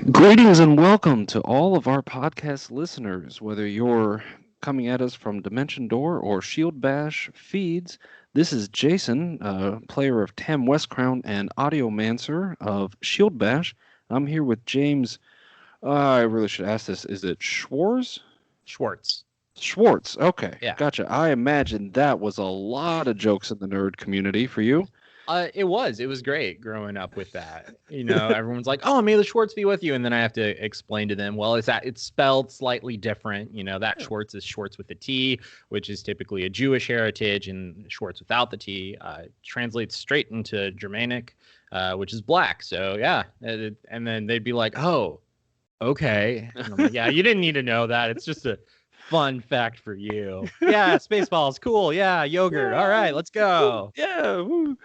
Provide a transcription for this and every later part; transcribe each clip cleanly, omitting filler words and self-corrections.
Greetings and welcome to all of our podcast listeners, whether you're coming at us from Dimension Door or Shield Bash feeds. This is Jason, player of Tam Westcrown and Audiomancer of Shield Bash. I'm here with James. I really should ask this. Is it Schwartz? Schwartz. Schwartz. Okay. Yeah. Gotcha. I imagine that was a lot of jokes in the nerd community for you. It was great growing up with that. Everyone's like, "Oh, may the Schwartz be with you," and then I have to explain to them, well, it's spelled slightly different. That Schwartz is Schwartz with a T, which is typically a Jewish heritage, and Schwartz without the T translates straight into Germanic, which is black. So yeah, and then they'd be like, "Oh, okay." And I'm like, "Yeah, you didn't need to know that. It's just a fun fact for you." Yeah, Spaceballs, cool. Yeah, yogurt. All right, let's go. Yeah. Woo.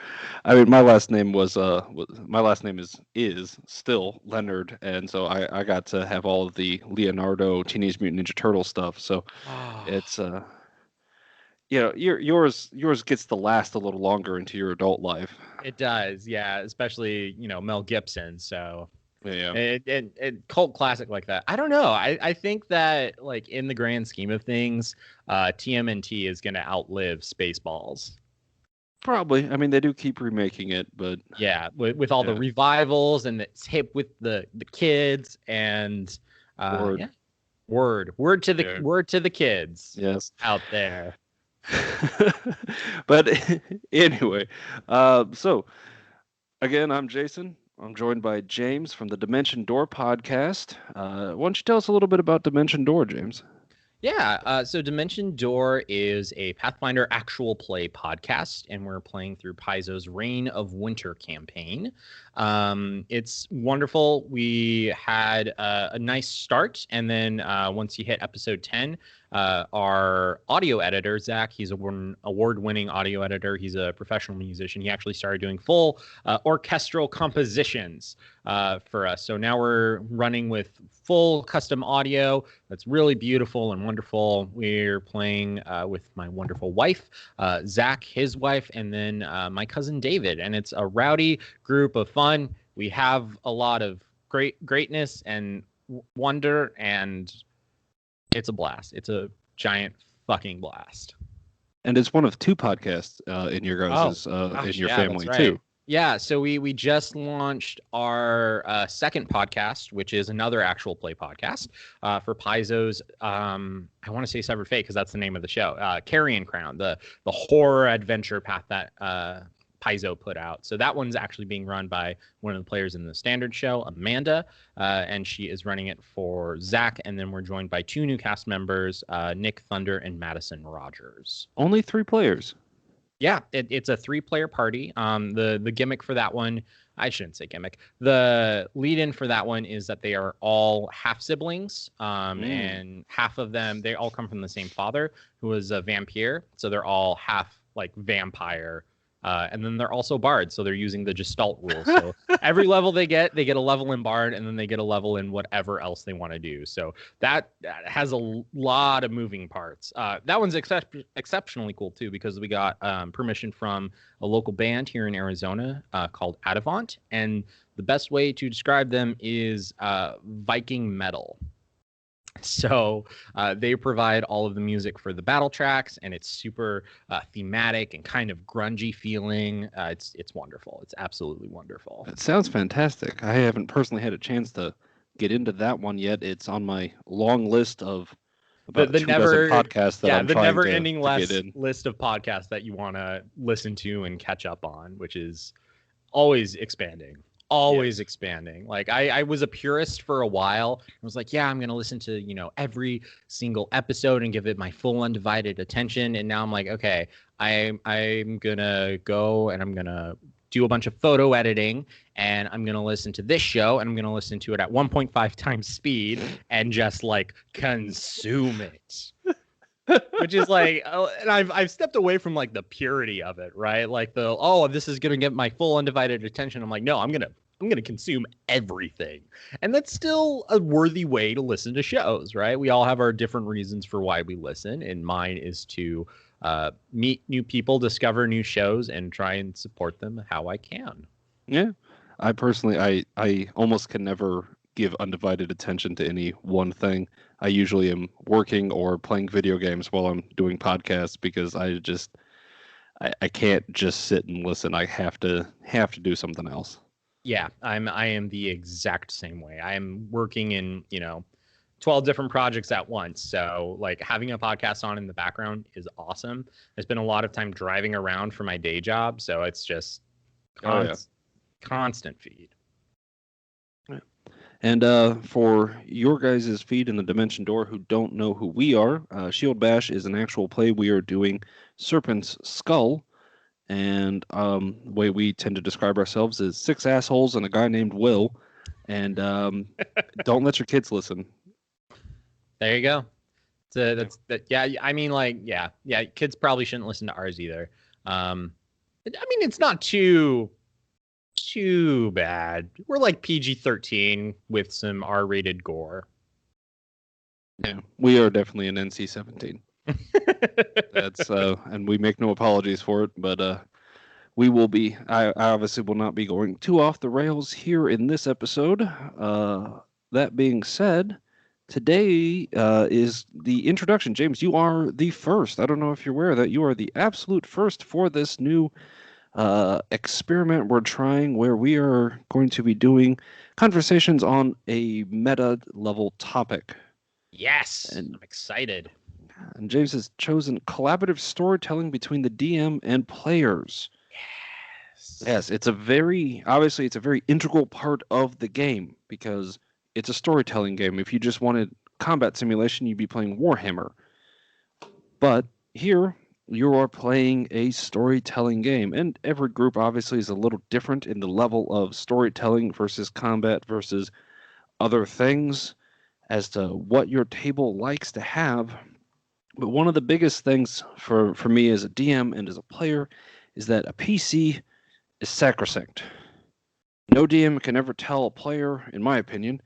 I mean, my last name is still Leonard, and so I got to have all of the Leonardo Teenage Mutant Ninja Turtle stuff. So it's yours gets to last a little longer into your adult life. It does, yeah, especially Mel Gibson. So Yeah. and cult classic like that. I don't know. I think that, like, in the grand scheme of things, TMNT is gonna outlive Spaceballs. Probably. I mean, they do keep remaking it, but yeah, with all the revivals, and it's hip with the kids, and word to the kids. Yes, out there. But anyway, so again, I'm Jason. I'm joined by James from the Dimension Door podcast. Why don't you tell us a little bit about Dimension Door, James? Yeah, so Dimension Door is a Pathfinder actual play podcast, and we're playing through Paizo's Reign of Winter campaign. It's wonderful. We had a nice start, and then once you hit episode 10, our audio editor, Zach, he's an award-winning audio editor. He's a professional musician. He actually started doing full orchestral compositions for us. So now we're running with full custom audio that's really beautiful and wonderful. We're playing with my wonderful wife, Zach, his wife, and then my cousin David. And it's a rowdy group of fun. We have a lot of greatness and wonder, and it's a blast. It's a giant fucking blast. And it's one of two podcasts in your guys' in your family too. Yeah, so we just launched our second podcast, which is another actual play podcast for Paizo's, I want to say Severed Fate, because that's the name of the show, Carrion Crown, the horror adventure path that Paizo put out. So that one's actually being run by one of the players in the standard show, Amanda, and she is running it for Zach. And then we're joined by two new cast members, Nick Thunder and Madison Rogers. Only 3 players. Yeah, it's a 3-player party. The gimmick for that one, I shouldn't say gimmick. The lead-in for that one is that they are all half siblings, and half of them, they all come from the same father, who was a vampire. So they're all half like vampire. And then they're also bards, so they're using the Gestalt rule. So every level they get a level in bard, and then they get a level in whatever else they want to do. So that has a lot of moving parts. That one's exceptionally cool too, because we got permission from a local band here in Arizona called Adavant, and the best way to describe them is Viking metal. So they provide all of the music for the battle tracks, and it's super thematic and kind of grungy feeling. It's wonderful. It's absolutely wonderful. It sounds fantastic. I haven't personally had a chance to get into that one yet. It's on my long list of about the podcasts that I'm the trying never-ending to list of podcasts that you want to listen to and catch up on, which is always expanding. Expanding. Like I was a purist for a while. I was like, yeah, I'm going to listen to, every single episode and give it my full undivided attention. And now I'm like, okay, I'm going to go and I'm going to do a bunch of photo editing, and I'm going to listen to this show, and I'm going to listen to it at 1.5 times speed and just like consume it. Which is like, and I've stepped away from like the purity of it, right? Like this is gonna get my full undivided attention. I'm like, no, I'm gonna consume everything, and that's still a worthy way to listen to shows, right? We all have our different reasons for why we listen, and mine is to meet new people, discover new shows, and try and support them how I can. Yeah, I personally, I almost can never give undivided attention to any one thing. I usually am working or playing video games while I'm doing podcasts because I can't just sit and listen. I have to do something else. Yeah, I am the exact same way. I am working in, 12 different projects at once. So like having a podcast on in the background is awesome. I spend a lot of time driving around for my day job, so it's just constant feed. And for your guys' feed in the Dimension Door who don't know who we are, Shield Bash is an actual play. We are doing Serpent's Skull. And the way we tend to describe ourselves is 6 assholes and a guy named Will. And don't let your kids listen. There you go. Yeah. I mean, like, yeah. Kids probably shouldn't listen to ours either. I mean, it's not too bad. We're like PG-13 with some R-rated gore. Yeah, we are definitely an NC-17. That's and we make no apologies for it, but we will be. I obviously will not be going too off the rails here in this episode. That being said, today is the introduction. James, you are the first. I don't know if you're aware of that. You are the absolute first for this new experiment we're trying, where we are going to be doing conversations on a meta level topic. Yes, and I'm excited. And James has chosen collaborative storytelling between the DM and players. Yes, it's a very integral part of the game because it's a storytelling game. If you just wanted combat simulation, you'd be playing Warhammer. But here, you are playing a storytelling game, and every group obviously is a little different in the level of storytelling versus combat versus other things as to what your table likes to have. But one of the biggest things for me as a DM and as a player is that a PC is sacrosanct. No DM can ever tell a player, in my opinion,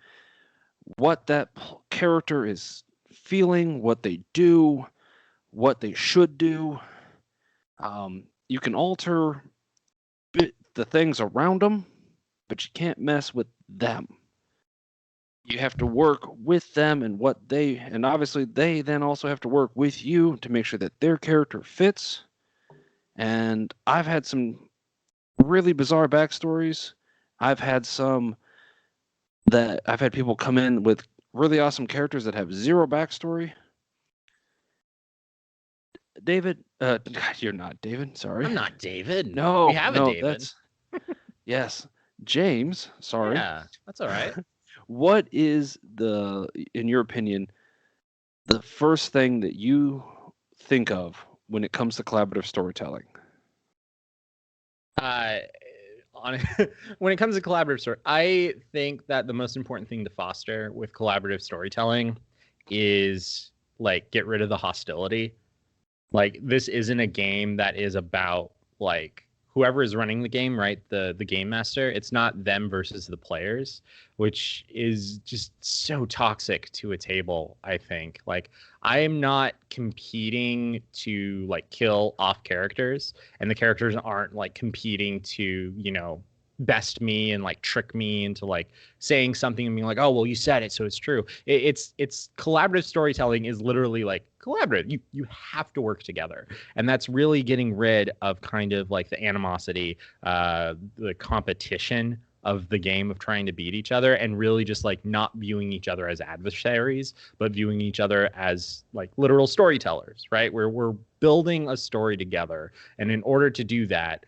what that character is feeling, what they do, what they should do. You can alter the things around them, but you can't mess with them. You have to work with them and obviously they then also have to work with you to make sure that their character fits. And I've had some really bizarre backstories. I've had people come in with really awesome characters that have zero backstory. David, you're not David. Sorry, I'm not David. No, we have a David. Yes, James. Sorry. Yeah, that's all right. What is in your opinion, the first thing that you think of when it comes to collaborative storytelling? When it comes to collaborative story, I think that the most important thing to foster with collaborative storytelling is like get rid of the hostility. Like this isn't a game that is about like whoever is running the game, right? The game master. It's not them versus the players, which is just so toxic to a table, I think. Like I am not competing to like kill off characters, and the characters aren't like competing to, best me and like trick me into like saying something and being like, oh well, you said it, so it's true. It's collaborative storytelling is literally like collaborative. You have to work together, and that's really getting rid of kind of like the animosity, the competition of the game of trying to beat each other, and really just like not viewing each other as adversaries, but viewing each other as like literal storytellers, right? Where we're building a story together, and in order to do that,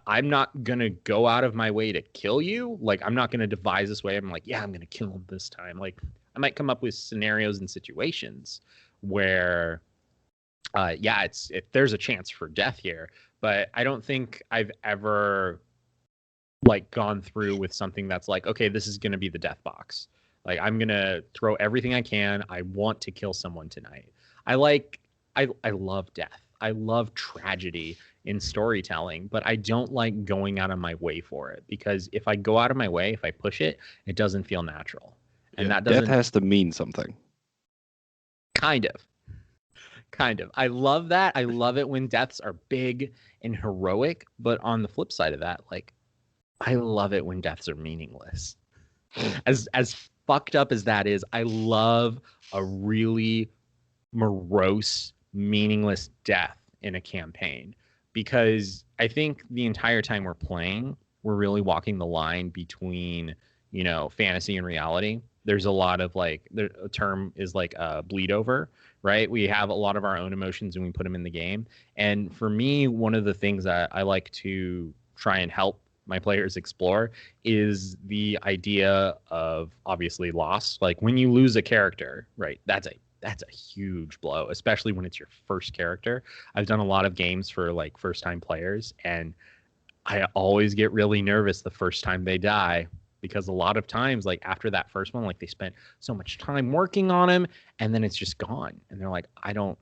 I'm not going to go out of my way to kill you. Like, I'm not going to devise this way. I'm like, yeah, I'm going to kill him this time. Like, I might come up with scenarios and situations where, there's a chance for death here. But I don't think I've ever, like, gone through with something that's like, okay, this is going to be the death box. Like, I'm going to throw everything I can. I want to kill someone tonight. I love death. I love tragedy in storytelling, but I don't like going out of my way for it, because if I go out of my way, if I push it, it doesn't feel natural. And that doesn't... Death has to mean something. Kind of. I love that. I love it when deaths are big and heroic, but on the flip side of that, like, I love it when deaths are meaningless. As fucked up as that is, I love a really morose, meaningless death in a campaign, because I think the entire time we're playing, we're really walking the line between, fantasy and reality. There's a lot of like, the term is like bleed over, right? We have a lot of our own emotions and we put them in the game. And for me, one of the things that I like to try and help my players explore is the idea of obviously loss. Like when you lose a character, right? That's a huge blow, especially when it's your first character. I've done a lot of games for like first time players, and I always get really nervous the first time they die, because a lot of times, like after that first one, like they spent so much time working on him and then it's just gone. And they're like, I don't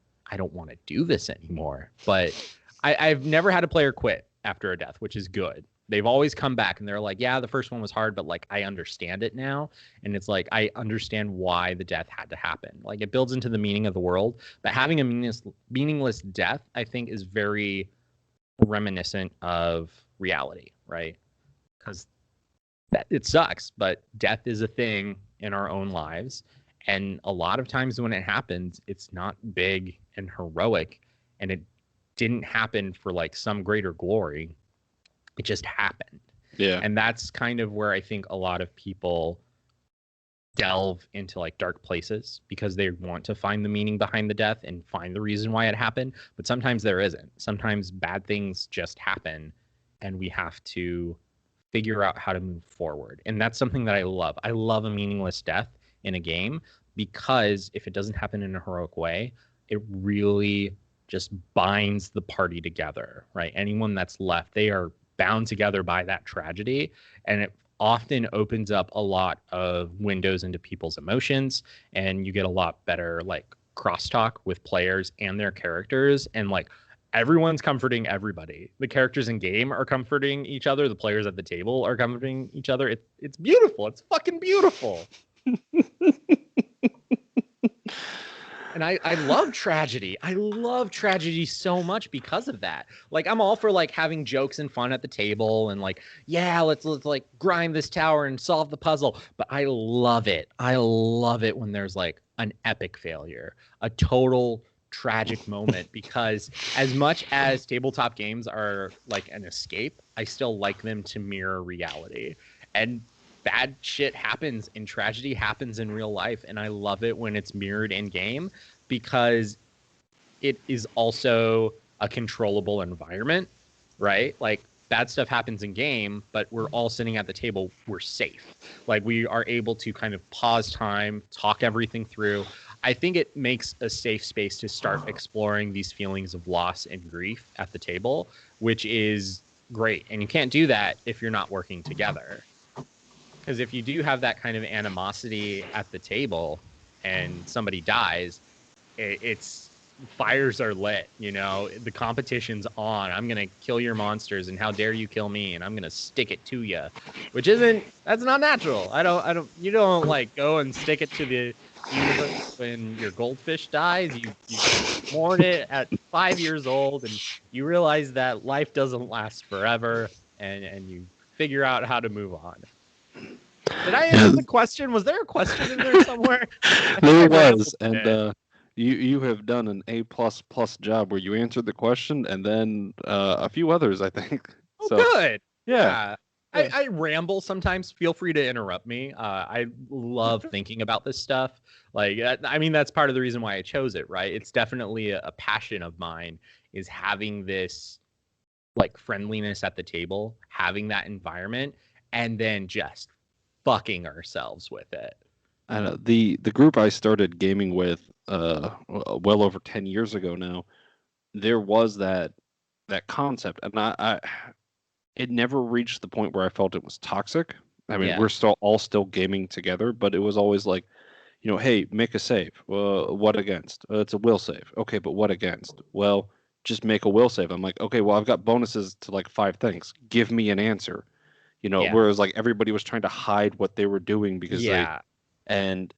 want to do this anymore. But I've never had a player quit after a death, which is good. They've always come back and they're like, yeah, the first one was hard, but like I understand it now. And it's like I understand why the death had to happen. Like it builds into the meaning of the world. But having a meaningless death, I think, is very reminiscent of reality, right? Because it sucks, but death is a thing in our own lives. And a lot of times when it happens, it's not big and heroic, and it didn't happen for like some greater glory. It just happened. Yeah. And that's kind of where I think a lot of people delve into like dark places, because they want to find the meaning behind the death and find the reason why it happened. But sometimes there isn't. Sometimes bad things just happen and we have to figure out how to move forward. And that's something that I love. I love a meaningless death in a game, because if it doesn't happen in a heroic way, it really just binds the party together, right? Anyone that's left, they are bound together by that tragedy, and it often opens up a lot of windows into people's emotions, and you get a lot better like crosstalk with players and their characters, and like everyone's comforting everybody. The characters in game are comforting each other, the players at the table are comforting each other. It's beautiful. It's fucking beautiful. And I love tragedy. I love tragedy so much because of that. Like I'm all for like having jokes and fun at the table and like, yeah, let's like grind this tower and solve the puzzle. But I love it. I love it when there's like an epic failure, a total tragic moment, because as much as tabletop games are like an escape, I still like them to mirror reality. And bad shit happens and tragedy happens in real life, and I love it when it's mirrored in game, because it is also a controllable environment, right? Like bad stuff happens in game, but we're all sitting at the table, we're safe. Like we are able to kind of pause time, talk everything through. I think it makes a safe space to start exploring these feelings of loss and grief at the table, which is great. And you can't do that if you're not working together. Because if you do have that kind of animosity at the table and somebody dies, it's fires are lit, the competition's on. I'm going to kill your monsters and how dare you kill me, and I'm going to stick it to you, that's not natural. You don't like go and stick it to the universe when your goldfish dies. You mourn it at 5 years old, and you realize that life doesn't last forever, and you figure out how to move on. Did I answer the question? Was there a question in there somewhere? There was, and you have done an A++ job where you answered the question and then a few others, I think. Oh, so, good. Yeah. I ramble sometimes. Feel free to interrupt me. I love thinking about this stuff. Like, I mean, that's part of the reason why I chose it, right? It's definitely a passion of mine, is having this like friendliness at the table, having that environment, and then just fucking ourselves with it. I know the group I started gaming with well over 10 years ago now, there was that concept, and I it never reached the point where I felt it was toxic. I mean, we're still gaming together, but it was always like, hey, make a save. What against? It's a will save. Okay, but what against? Well, just make a will save. I'm like, okay, well, I've got bonuses to like 5 things. Give me an answer. Whereas like everybody was trying to hide what they were doing because it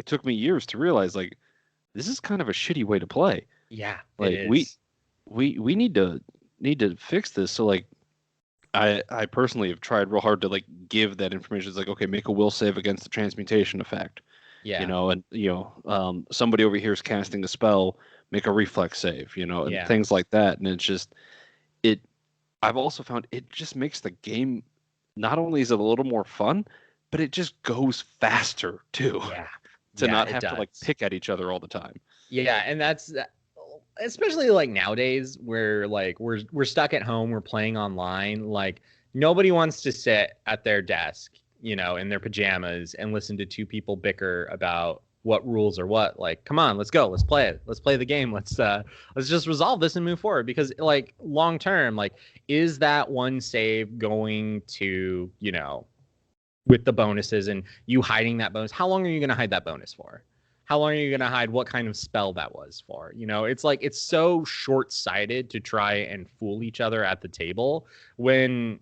took me years to realize like this is kind of a shitty way to play. Yeah, like it is. we need to fix this. So like I personally have tried real hard to like give that information. It's like, okay, make a will save against the transmutation effect, Yeah. and somebody over here is casting a spell, make a reflex save, and Yeah. things like that. And it's just it. I've also found it just makes the game, not only is it a little more fun, but it just goes faster too, Yeah. to Yeah, not it have to like does. pick at each other all the time. Yeah, and that's especially like nowadays where like we're stuck at home, we're playing online, like nobody wants to sit at their desk, in their pajamas and listen to two people bicker about what rules are what. Like, come on, let's go. Let's play it. Let's play the game. Let's just resolve this and move forward because like long term, like is that one save going to, with the bonuses and you hiding that bonus, how long are you going to hide that bonus for? How long are you going to hide what kind of spell that was for? It's like it's so short-sighted to try and fool each other at the table when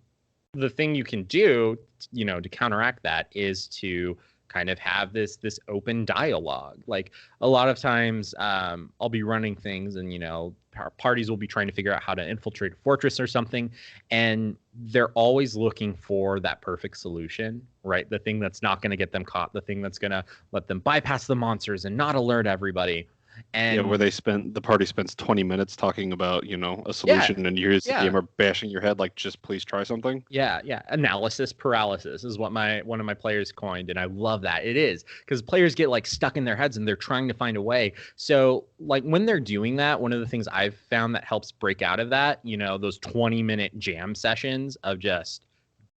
the thing you can do, to counteract that is to kind of have this open dialogue. Like a lot of times, I'll be running things, and parties will be trying to figure out how to infiltrate a fortress or something, and they're always looking for that perfect solution, right? The thing that's not going to get them caught, the thing that's going to let them bypass the monsters and not alert everybody. Yeah, where And the party spends 20 minutes talking about, a yeah, solution, and you as the yeah. gamer bashing your head like, just please try something. Yeah. Analysis paralysis is what one of my players coined, and I love that. It is because players get like stuck in their heads and they're trying to find a way. So like when they're doing that, one of the things I've found that helps break out of that, those 20-minute jam sessions of just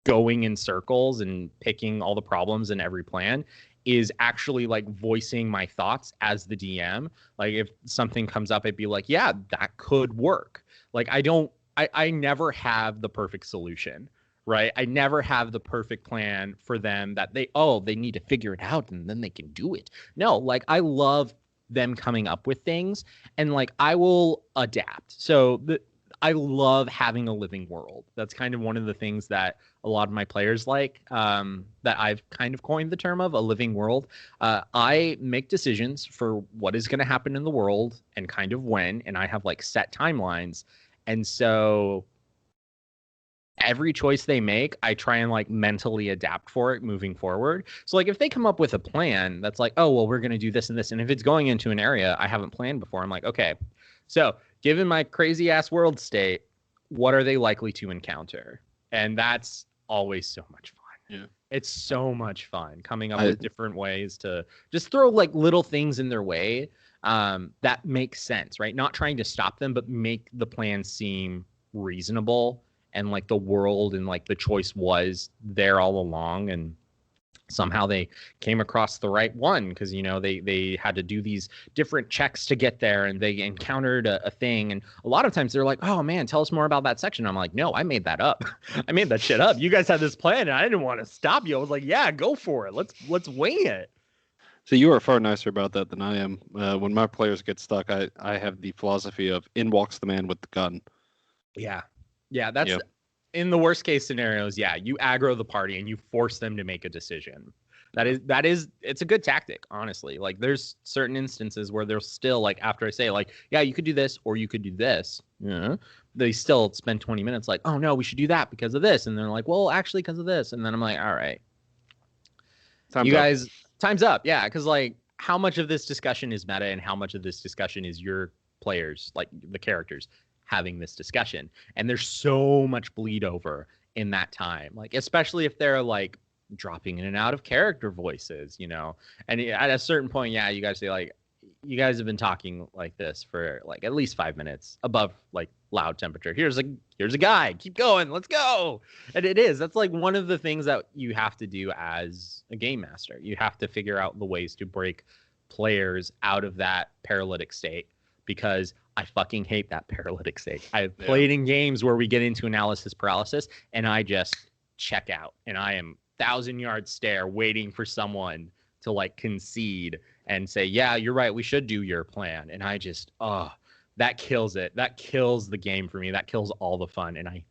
going in circles and picking all the problems in every plan is actually like voicing my thoughts as the DM. Like if something comes up, I'd be like, yeah, that could work. Like I never have the perfect solution, right? I never have the perfect plan for them that they need to figure it out and then they can do it. No, like I love them coming up with things and like I will adapt. So I love having a living world. That's kind of one of the things that a lot of my players like, that I've kind of coined the term of a living world. I make decisions for what is going to happen in the world and kind of when, and I have like set timelines. And so every choice they make, I try and like mentally adapt for it moving forward. So like if they come up with a plan that's like, oh, well, we're going to do this and this. And if it's going into an area I haven't planned before, I'm like, okay, so given my crazy ass world state, what are they likely to encounter? And that's always so much fun. Yeah. It's so much fun coming up with different ways to just throw like little things in their way, that make sense, right? Not trying to stop them, but make the plan seem reasonable and like the world and like the choice was there all along, and somehow they came across the right one because they had to do these different checks to get there and they encountered a thing, and a lot of times they're like, oh man, tell us more about that section. I'm like, no, I made that up. I made that shit up. You guys had this plan and I didn't want to stop you. I was like, yeah, go for it, let's wing it. So you are far nicer about that than I am. When my players get stuck, I have the philosophy of in walks the man with the gun. Yeah, that's in the worst case scenarios. Yeah, you aggro the party and you force them to make a decision. That is it's a good tactic, honestly. Like there's certain instances where they're still like, after I say like, yeah, you could do this or you could do this, they still spend 20 minutes like, oh no, we should do that because of this, and they're like, well, actually because of this, and then I'm like, all right, time's up. Yeah, because like how much of this discussion is meta and how much of this discussion is your players, like the characters, having this discussion? And there's so much bleed over in that time, like especially if they're like dropping in and out of character voices, and at a certain point, yeah, you guys say like, you guys have been talking like this for like at least 5 minutes above like loud temperature. Here's a guy, keep going, let's go. And that's like one of the things that you have to do as a game master. You have to figure out the ways to break players out of that paralytic state, because I fucking hate that paralytic state. I've played in games where we get into analysis paralysis and I just check out and I am 1,000-yard stare waiting for someone to like concede and say, yeah, you're right, we should do your plan. And I just, that kills it. That kills the game for me. That kills all the fun. And I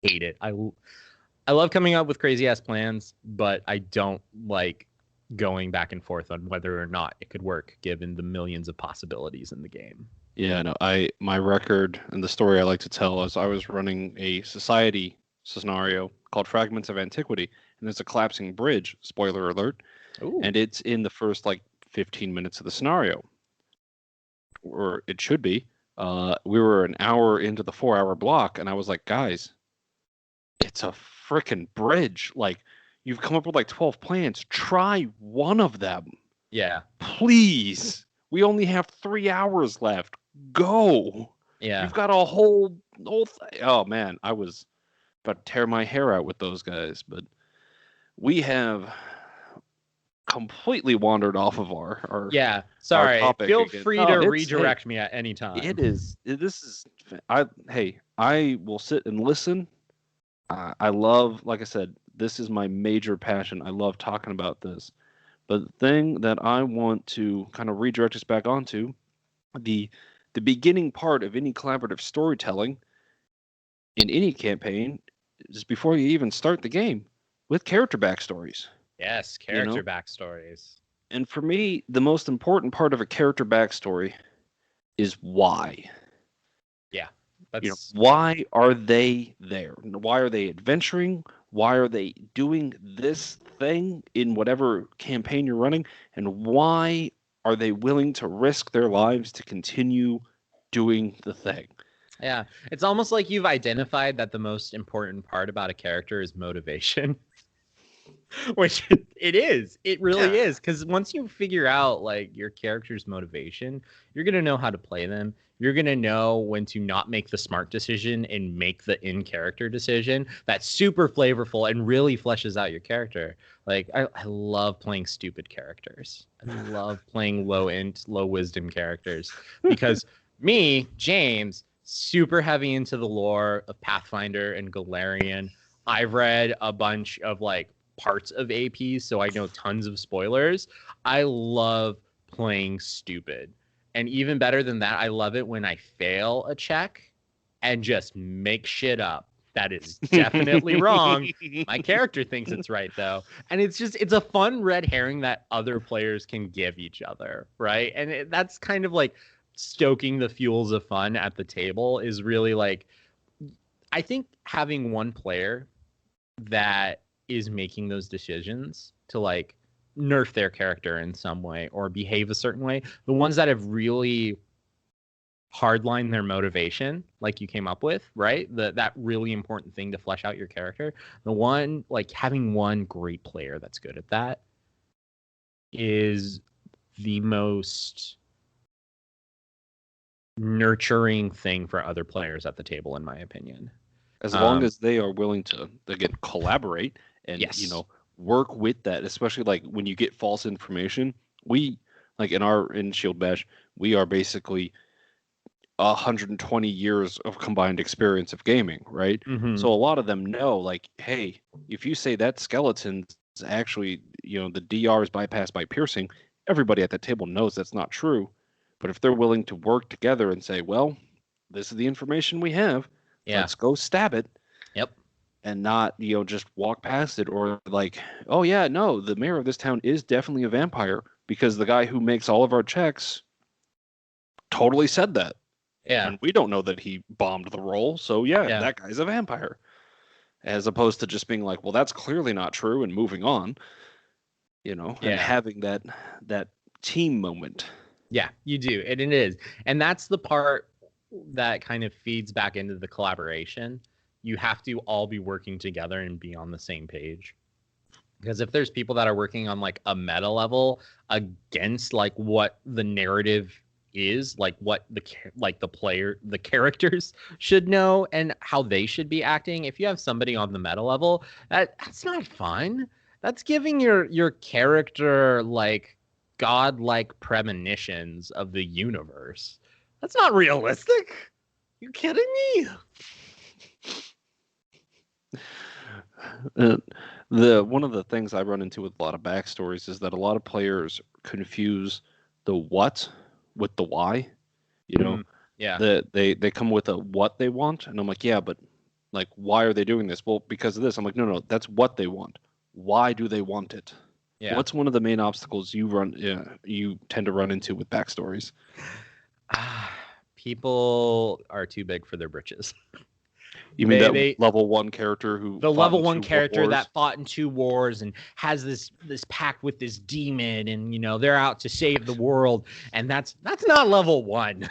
hate it. I love coming up with crazy ass plans, but I don't like going back and forth on whether or not it could work given the millions of possibilities in the game. Yeah, no, my record and the story I like to tell is I was running a society scenario called Fragments of Antiquity, and there's a collapsing bridge. Spoiler alert! Ooh. And it's in the first like 15 minutes of the scenario, or it should be. We were an hour into the 4-hour block, and I was like, guys, it's a freaking bridge. Like, you've come up with like 12 plans. Try one of them. Yeah. Please. We only have 3 hours left. Go. Yeah. You've got a whole thing. Oh, man. I was about to tear my hair out with those guys. But we have completely wandered off of our yeah. Sorry. topic Feel again. free to redirect me at any time. I will sit and listen. I love, like I said, this is my major passion. I love talking about this. But the thing that I want to kind of redirect us back onto, the beginning part of any collaborative storytelling in any campaign is before you even start the game with character backstories. Yes, character backstories. And for me, the most important part of a character backstory is why. Yeah. Why are they there? Why are they adventuring? Why are they doing this thing in whatever campaign you're running? And why are they willing to risk their lives to continue doing the thing? Yeah. It's almost like you've identified that the most important part about a character is motivation. Which it is. It really is. Because once you figure out like your character's motivation, you're gonna know how to play them. You're gonna know when to not make the smart decision and make the in-character decision that's super flavorful and really fleshes out your character. Like I love playing stupid characters. I love playing low wisdom characters because me, James, super heavy into the lore of Pathfinder and Galarian. I've read a bunch of like parts of AP, so I know tons of spoilers. I love playing stupid. And even better than that, I love it when I fail a check and just make shit up. That is definitely wrong. My character thinks it's right, though. And it's a fun red herring that other players can give each other, right? And that's kind of like stoking the fuels of fun at the table is really like, I think having one player that is making those decisions to like nerf their character in some way or behave a certain way, the ones that have really hardline their motivation like you came up with, right? That really important thing to flesh out your character, the one like having one great player that's good at that is the most nurturing thing for other players at the table, in my opinion. As long as they are willing to, again, collaborate and, work with that, especially like when you get false information. We, like in Shield Bash, we are basically 120 years of combined experience of gaming, right? Mm-hmm. So a lot of them know, like, hey, if you say that skeleton's actually, the DR is bypassed by piercing, everybody at that table knows that's not true. But if they're willing to work together and say, well, this is the information we have, let's go stab it. Yep. And not, just walk past it, or like, oh yeah, no, the mayor of this town is definitely a vampire because the guy who makes all of our checks totally said that. Yeah. And we don't know that he bombed the roll, so that guy's a vampire. As opposed to just being like, well, that's clearly not true and moving on, and having that team moment. Yeah, you do. And it is. And that's the part that kind of feeds back into the collaboration. You have to all be working together and be on the same page. Because if there's people that are working on like a meta level against like what the narrative is, like what the characters should know and how they should be acting, if you have somebody on the meta level, that's not fun. That's giving your character like godlike premonitions of the universe. That's not realistic. You kidding me? One of the things I run into with a lot of backstories is that a lot of players confuse the what with the why. They come with a what they want, and I'm like, yeah, but like, why are they doing this? Well, because of this. I'm like, no, that's what they want. Why do they want it? Yeah. What's one of the main obstacles you tend to run into with backstories? People are too big for their britches. You mean that level 1 character who the fought level in 1 2 character wars? that fought in 2 wars and has this pact with this demon, and they're out to save the world, and that's not level 1.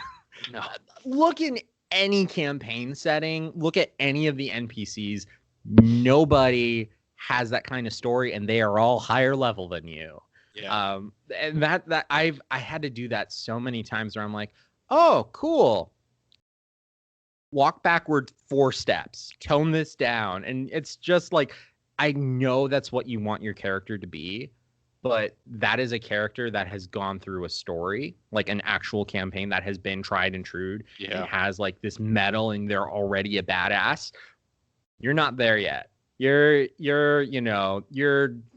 No. Look in any campaign setting, look at any of the NPCs, nobody has that kind of story, and they are all higher level than you. Yeah. And that I had to do that so many times where I'm like, oh, cool. Walk backward 4 steps, tone this down. And it's just like, I know that's what you want your character to be, but that is a character that has gone through a story, like an actual campaign that has been tried and true, and has like this medal, and they're already a badass. You're not there yet. You're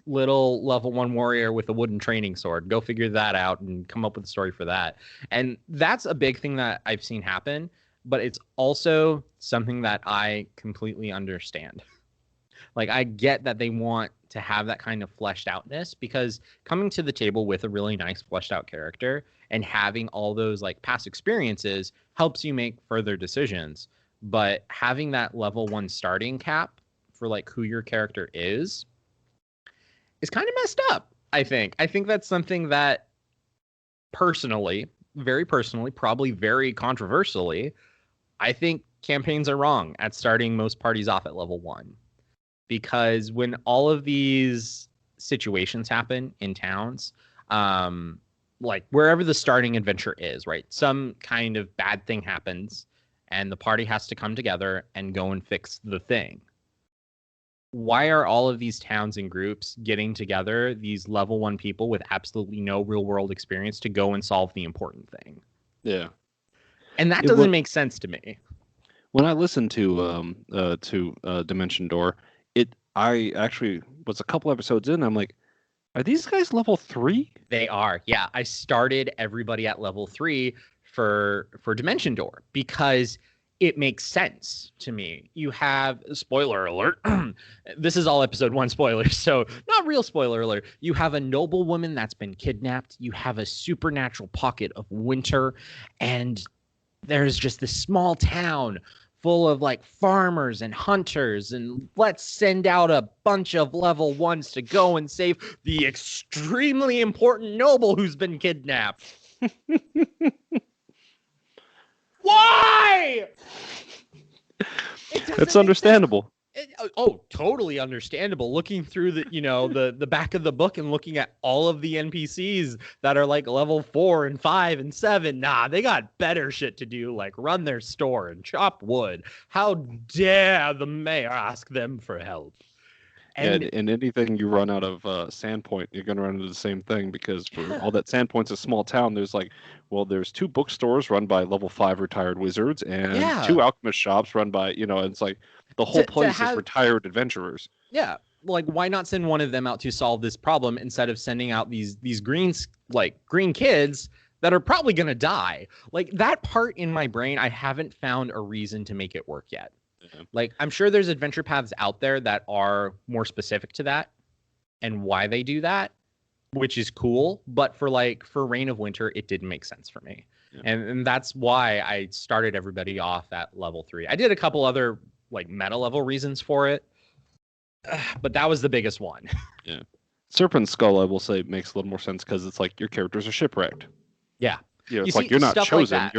little level 1 warrior with a wooden training sword. Go figure that out and come up with a story for that. And that's a big thing that I've seen happen, but it's also something that I completely understand. Like, I get that they want to have that kind of fleshed outness, because coming to the table with a really nice fleshed out character and having all those like past experiences helps you make further decisions. But having that level 1 starting cap for like who your character is kind of messed up. I think that's something that personally, very personally, probably very controversially, I think campaigns are wrong at starting most parties off at level 1. Because when all of these situations happen in towns, like wherever the starting adventure is, right? Some kind of bad thing happens and the party has to come together and go and fix the thing. Why are all of these towns and groups getting together, these level 1 people with absolutely no real world experience, to go and solve the important thing? Yeah. And that doesn't make sense to me. When I listened to Dimension Door, I actually was a couple episodes in. I'm like, are these guys level 3? They are. Yeah, I started everybody at level 3 for Dimension Door because it makes sense to me. You have, spoiler alert, this is all episode 1 spoilers, so not real spoiler alert. You have a noble woman that's been kidnapped. You have a supernatural pocket of winter, and there's just this small town full of like farmers and hunters, and let's send out a bunch of level 1s to go and save the extremely important noble who's been kidnapped. Why? It's understandable. Totally understandable. Looking through the back of the book and looking at all of the NPCs that are like level 4 and 5 and 7, they got better shit to do, like run their store and chop wood. How dare the mayor ask them for help? And anything you run out of Sandpoint, you're going to run into the same thing, because for all that Sandpoint's a small town, there's there's 2 bookstores run by level 5 retired wizards, and 2 alchemist shops run by, it's like the whole place is retired adventurers. Yeah. Like, why not send one of them out to solve this problem instead of sending out these green kids that are probably going to die? Like, that part in my brain, I haven't found a reason to make it work yet. Yeah. Like, I'm sure there's adventure paths out there that are more specific to that and why they do that, which is cool. But for Reign of Winter, it didn't make sense for me. Yeah. And that's why I started everybody off at level 3. I did a couple other like meta level reasons for it, but that was the biggest one. Yeah. Serpent Skull, I will say, makes a little more sense, because it's like your characters are shipwrecked. Yeah. It's like you're not chosen. Like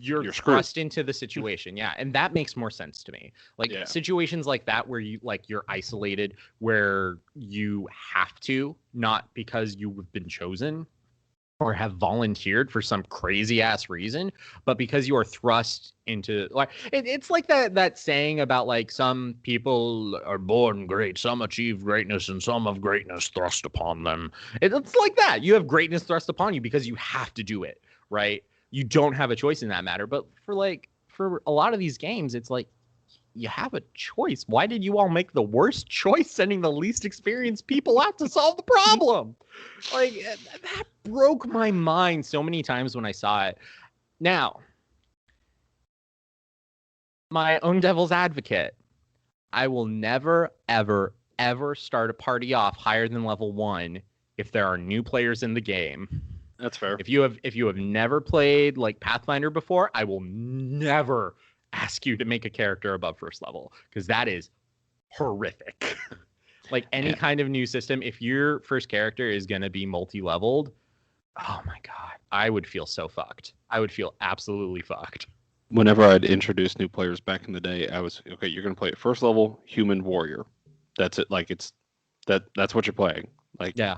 you're thrust into the situation. Yeah. And that makes more sense to me. Like situations like that where you're isolated, where you have to, not because you've been chosen or have volunteered for some crazy ass reason, but because you are thrust into, like, it's like that saying about like some people are born great, some achieve greatness, and some have greatness thrust upon them. It's like that. You have greatness thrust upon you because you have to do it, right? You don't have a choice in that matter. But for a lot of these games, it's like you have a choice. Why did you all make the worst choice, sending the least experienced people out to solve the problem? Like, that broke my mind so many times when I saw it. Now, my own devil's advocate, I will never, ever, ever start a party off higher than level 1 if there are new players in the game. That's fair. If you have never played like Pathfinder before, I will never, ask you to make a character above first level, because that is horrific. Like any kind of new system, if your first character is going to be multi-leveled, oh my God, I would feel so fucked. I would feel absolutely fucked. Whenever I'd introduce new players back in the day, I was okay. You're going to play at first level human warrior. That's it. Like that's what you're playing. Like Yeah.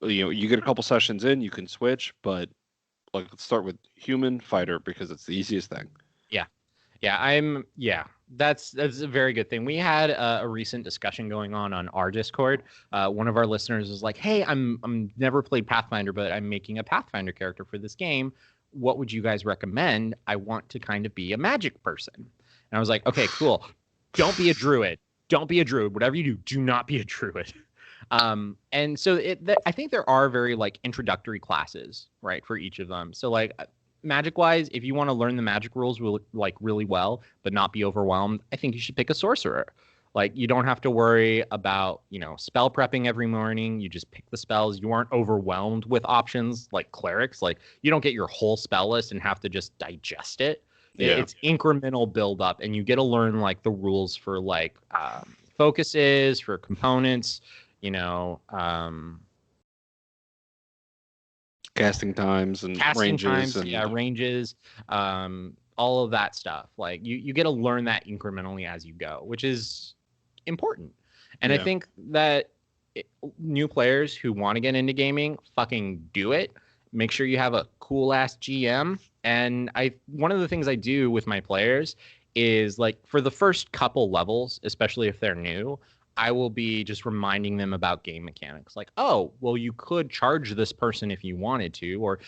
You get a couple sessions in, you can switch, but like let's start with human fighter because it's the easiest thing. Yeah, that's a very good thing. We had a recent discussion going on our Discord. One of our listeners was like, "Hey, I'm never played Pathfinder, but I'm making a Pathfinder character for this game. What would you guys recommend? I want to kind of be a magic person." And I was like, "Okay, cool. Don't be a druid. Don't be a druid. Whatever you do not be a druid." And so I think there are very like introductory classes, right, for each of them. So like magic wise, if you want to learn the magic rules really well, but not be overwhelmed, I think you should pick a sorcerer. Like you don't have to worry about, spell prepping every morning. You just pick the spells. You aren't overwhelmed with options like clerics. Like you don't get your whole spell list and have to just digest it. Yeah. It's incremental build up, and you get to learn like the rules for like focuses, for components, casting times and ranges ranges, all of that stuff. Like you get to learn that incrementally as you go, which is important. And I think that new players who want to get into gaming, fucking do it. Make sure you have a cool ass GM. And one of the things I do with my players is like for the first couple levels, especially if they're new, I will be just reminding them about game mechanics. Like, oh, well, you could charge this person if you wanted to, or,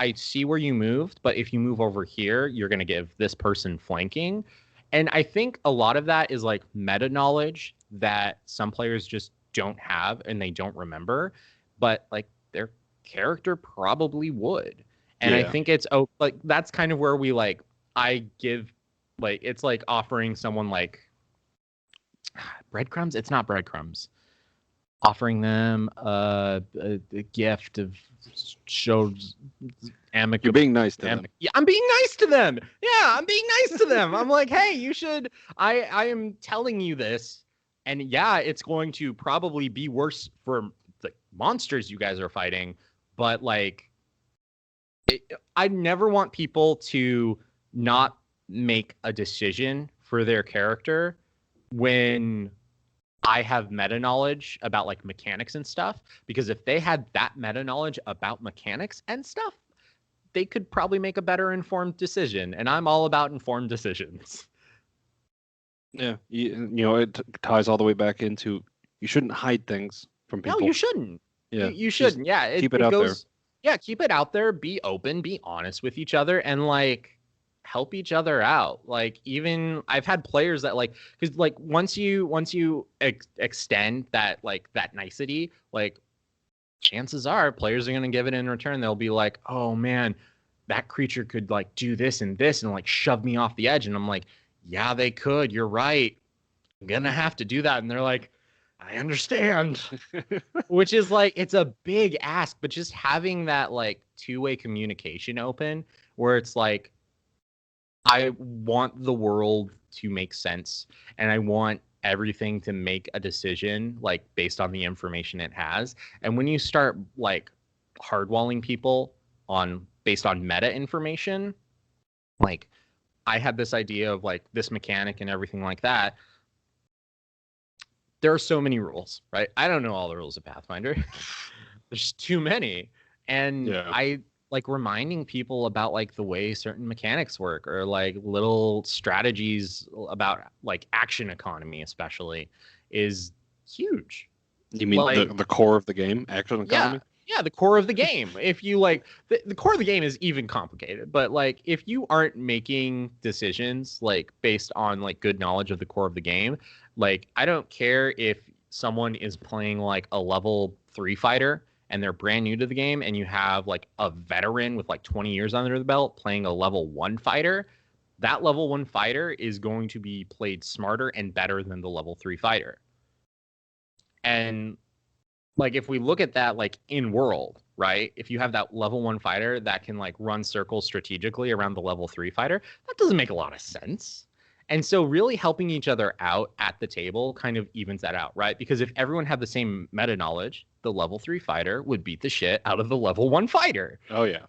I see where you moved, but if you move over here, you're going to give this person flanking. And I think a lot of that is like meta knowledge that some players just don't have and they don't remember, but like their character probably would. And I think it's like that's kind of where I give it's like offering someone like breadcrumbs. It's not breadcrumbs. Offering them a gift of shows amicable. You're being nice to them. Yeah, I'm being nice to them. Yeah, I'm being nice to them. I'm like, hey, you should. I am telling you this, and yeah, it's going to probably be worse for the monsters you guys are fighting, but like, I never want people to not make a decision for their character when I have meta knowledge about like mechanics and stuff, because if they had that meta knowledge about mechanics and stuff, they could probably make a better informed decision. And I'm all about informed decisions. Yeah. It ties all the way back into you shouldn't hide things from people. No, you shouldn't. Yeah. You shouldn't. Yeah. Keep it out there. Yeah. Keep it out there. Be open, be honest with each other, and like, help each other out. Like even I've had players that like, because like once you extend that like that nicety, like chances are players are going to give it in return. They'll be like, oh man, that creature could like do this and like shove me off the edge. And I'm like, yeah, they could. You're right. I'm going to have to do that. And they're like, I understand. Which is like, it's a big ask, but just having that like two-way communication open where it's like, I want the world to make sense, and I want everything to make a decision like based on the information it has. And when you start like hardwalling people based on meta information, like I had this idea of like this mechanic and everything like that. There are so many rules, right? I don't know all the rules of Pathfinder. There's too many. And I like reminding people about like the way certain mechanics work, or like little strategies about like action economy especially, is huge. You mean like, the core of the game, action economy? Yeah, the core of the game. If you like the core of the game is even complicated, but like if you aren't making decisions like based on like good knowledge of the core of the game, like I don't care if someone is playing like a level 3 fighter and they're brand new to the game, and you have like a veteran with like 20 years under the belt playing a level 1 fighter, that level 1 fighter is going to be played smarter and better than the level 3 fighter. And like if we look at that like in world, right? If you have that level 1 fighter that can like run circles strategically around the level 3 fighter, that doesn't make a lot of sense. And so really helping each other out at the table kind of evens that out, right? Because if everyone had the same meta knowledge, the level 3 fighter would beat the shit out of the level 1 fighter. Oh yeah.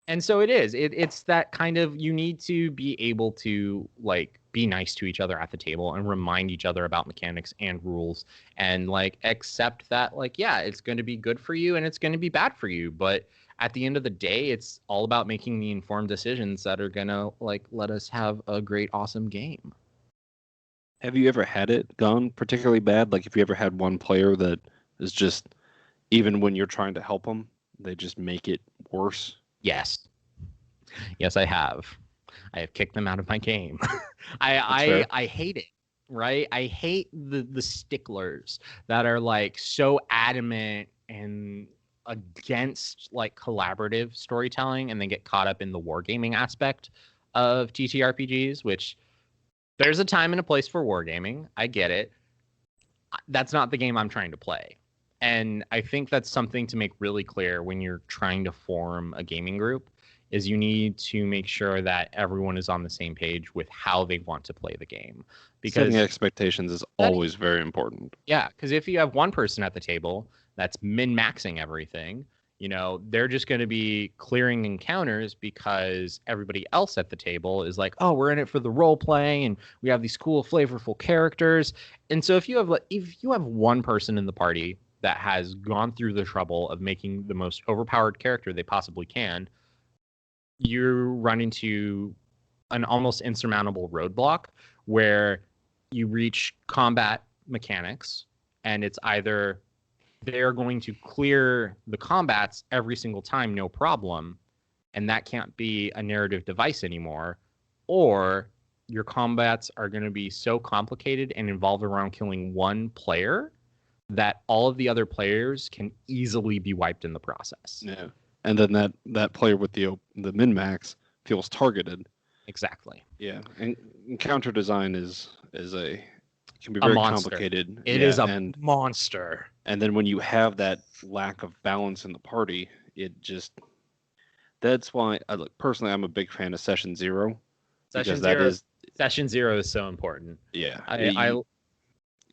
And so it is. It's that kind of, you need to be able to like be nice to each other at the table and remind each other about mechanics and rules and like accept that like, yeah, it's going to be good for you and it's going to be bad for you. But at the end of the day, it's all about making the informed decisions that are going to like let us have a great, awesome game. Have you ever had it gone particularly bad? Like if you ever had one player that is just, even when you're trying to help them, they just make it worse? Yes. Yes, I have. I have kicked them out of my game. I hate it, right? I hate the sticklers that are like so adamant and against like collaborative storytelling and then get caught up in the wargaming aspect of TTRPGs, which there's a time and a place for wargaming. I get it. That's not the game I'm trying to play. And I think that's something to make really clear when you're trying to form a gaming group is you need to make sure that everyone is on the same page with how they want to play the game. Because setting expectations is always very important. Yeah, because if you have one person at the table that's min-maxing everything, you know, they're just going to be clearing encounters because everybody else at the table is like, oh, we're in it for the role play and we have these cool, flavorful characters. And so if you have one person in the party that has gone through the trouble of making the most overpowered character they possibly can, you run into an almost insurmountable roadblock where you reach combat mechanics and it's either they're going to clear the combats every single time, no problem, and that can't be a narrative device anymore, or your combats are going to be so complicated and involve around killing one player that all of the other players can easily be wiped in the process. Yeah. And then that player with the min-max feels targeted. Exactly. Yeah. And counter design can be very complicated. It is a monster. And then when you have that lack of balance in the party, that's why personally I'm a big fan of Session Zero. Session Zero is so important. Yeah.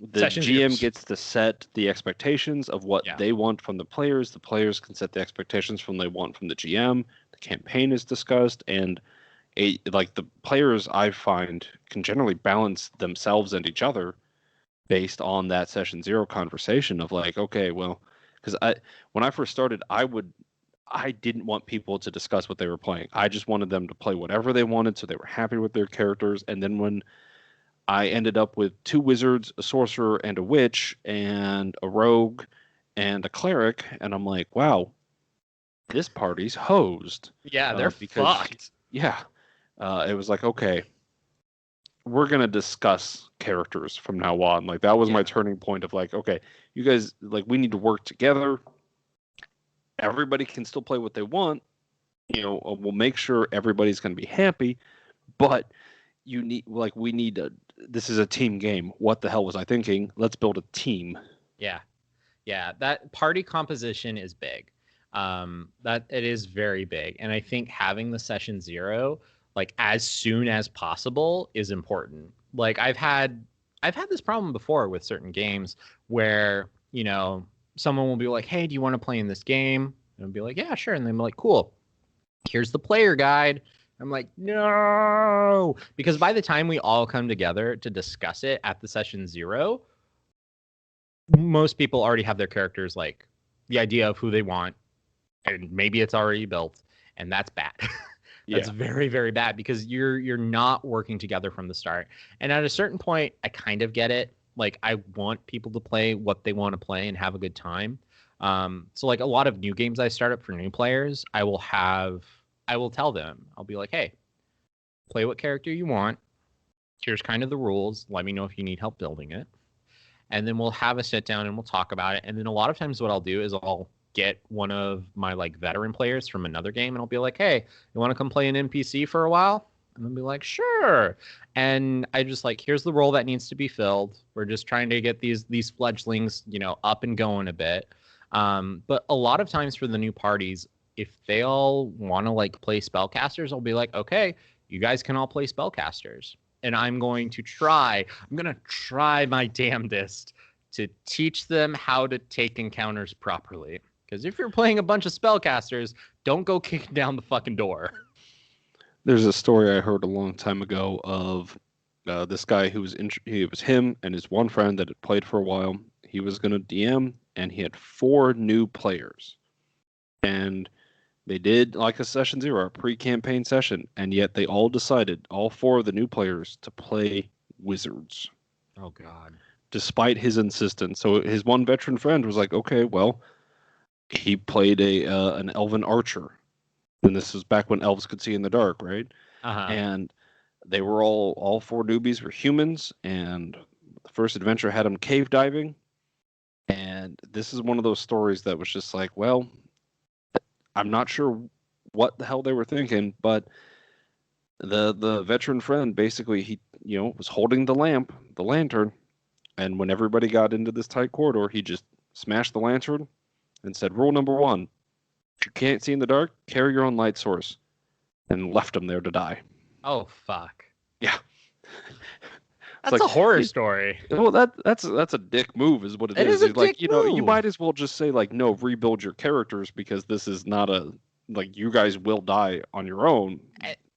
The GM gets to set the expectations of what they want from the players. The players can set the expectations from they want from the GM. The campaign is discussed, and the players I find can generally balance themselves and each other based on that Session Zero conversation of like, okay, well, because when I first started, I didn't want people to discuss what they were playing. I just wanted them to play whatever they wanted, so they were happy with their characters. And then when I ended up with 2 wizards, a sorcerer, and a witch, and a rogue, and a cleric, and I'm like, wow, this party's hosed. Yeah, they're fucked. Yeah. It was like, okay, we're going to discuss characters from now on. Like, that was my turning point of like, okay, you guys, like, we need to work together. Everybody can still play what they want. You know, we'll make sure everybody's going to be happy, but this is a team game. What the hell was I thinking? Let's build a team. Yeah. That party composition is big. That it is very big. And I think having the Session Zero, like as soon as possible, is important. Like I've had this problem before with certain games where, you know, someone will be like, hey, do you want to play in this game? And I'll be like, yeah, sure. And they'll be like, cool. Here's the player guide. I'm like, no, because by the time we all come together to discuss it at the Session Zero, most people already have their characters, like the idea of who they want, and maybe it's already built, and that's bad. That's very, very bad because you're not working together from the start. And at a certain point, I kind of get it. Like I want people to play what they want to play and have a good time. So like a lot of new games I start up for new players, I will tell them, I'll be like, hey, play what character you want. Here's kind of the rules. Let me know if you need help building it. And then we'll have a sit down and we'll talk about it. And then a lot of times what I'll do is I'll get one of my like veteran players from another game and I'll be like, hey, you want to come play an NPC for a while? And they'll be like, sure. And I just like, here's the role that needs to be filled. We're just trying to get these fledglings, up and going a bit. But a lot of times for the new parties, if they all want to like play spellcasters, I'll be like, okay, you guys can all play spellcasters. And I'm going to try my damnedest to teach them how to take encounters properly. Because if you're playing a bunch of spellcasters, don't go kicking down the fucking door. There's a story I heard a long time ago of this guy who was it was him and his one friend that had played for a while. He was going to DM, and he had 4 new players. And they did like a session 0, a pre-campaign session, and yet they all decided, all 4 of the new players, to play wizards. Oh, God. Despite his insistence. So his one veteran friend was like, okay, well, he played an elven archer. And this was back when elves could see in the dark, right? Uh-huh. And they were all 4 newbies were humans, and the first adventure had them cave diving. And this is one of those stories that was just like, well, I'm not sure what the hell they were thinking, but the veteran friend basically, he was holding the lantern, and when everybody got into this tight corridor, he just smashed the lantern and said, rule number 1, if you can't see in the dark, carry your own light source, and left them there to die. Oh, fuck. Yeah. That's like a horror story. Well, that's a dick move, is what it is. It's like, move. You might as well just say like, no, rebuild your characters, because this is not like, you guys will die on your own.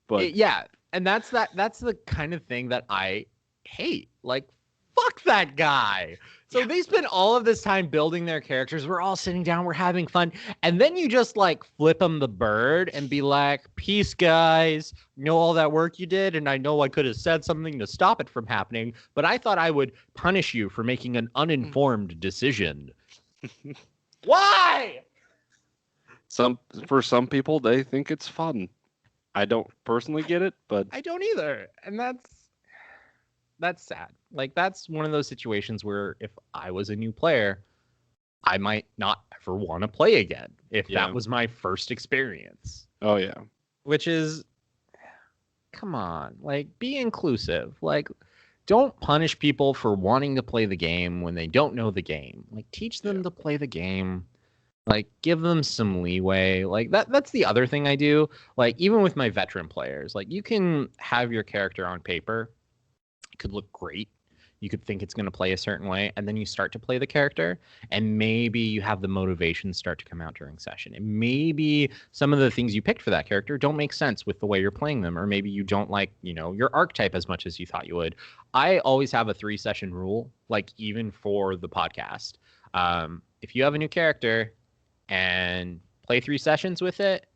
But yeah, and that's the kind of thing that I hate. Like, fuck that guy. So they spend all of this time building their characters. We're all sitting down, we're having fun, and then you just like flip them the bird and be like, peace, guys. You know all that work you did, and I know I could have said something to stop it from happening, but I thought I would punish you for making an uninformed decision. Why? For some people, they think it's fun. I don't personally get it, but I don't either, and that's sad. Like, that's one of those situations where if I was a new player, I might not ever want to play again if that was my first experience. Oh, yeah. Which is, come on, like, be inclusive. Like, don't punish people for wanting to play the game when they don't know the game. Like, teach them to play the game. Like, give them some leeway. Like, that's the other thing I do. Like, even with my veteran players, like, you can have your character on paper. It could look great. You could think it's going to play a certain way, and then you start to play the character, and maybe you have the motivation start to come out during session. And maybe some of the things you picked for that character don't make sense with the way you're playing them, or maybe you don't like, your archetype as much as you thought you would. I always have a 3-session rule, like even for the podcast. If you have a new character and play 3 sessions with it,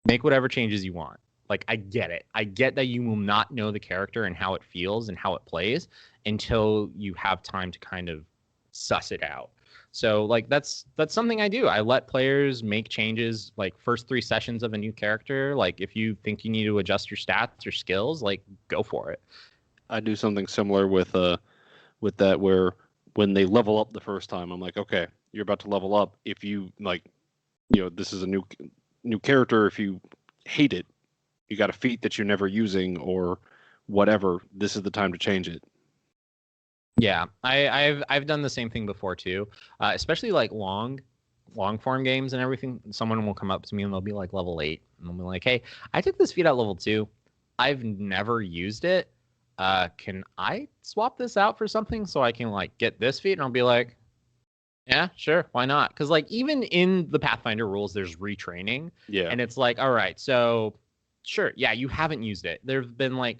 make whatever changes you want. Like, I get it. I get that you will not know the character and how it feels and how it plays until you have time to kind of suss it out. So, like, that's something I do. I let players make changes, like, first 3 sessions of a new character. Like, if you think you need to adjust your stats or skills, like, go for it. I do something similar with that, where when they level up the first time, I'm like, okay, you're about to level up. If you, like, this is a new character. If you hate it, you got a feat that you're never using or whatever, this is the time to change it. Yeah, I've done the same thing before too, especially like long form games and everything. Someone will come up to me and they'll be like level 8, and they'll be like, "Hey, I took this feat at level 2. I've never used it. Can I swap this out for something so I can like get this feat?" And I'll be like, "Yeah, sure, why not?" Because like even in the Pathfinder rules, there's retraining. Yeah, and it's like, all right, so sure, yeah, you haven't used it. There've been like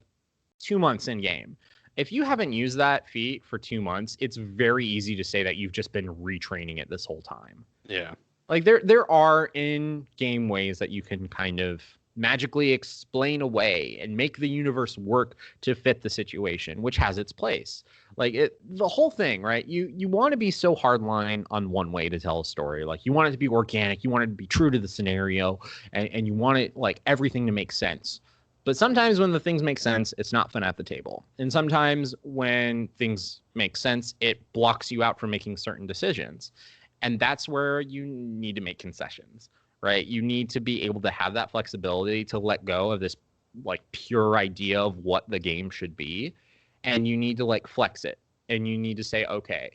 2 months in game. If you haven't used that feat for 2 months, it's very easy to say that you've just been retraining it this whole time. Yeah. Like there are in-game ways that you can kind of magically explain away and make the universe work to fit the situation, which has its place. Like the whole thing, right? You want to be so hardline on one way to tell a story. Like you want it to be organic, you want it to be true to the scenario, and you want it like everything to make sense. But sometimes when the things make sense, it's not fun at the table. And sometimes when things make sense, it blocks you out from making certain decisions. And that's where you need to make concessions, right? You need to be able to have that flexibility to let go of this like pure idea of what the game should be, and you need to like flex it, and you need to say, okay,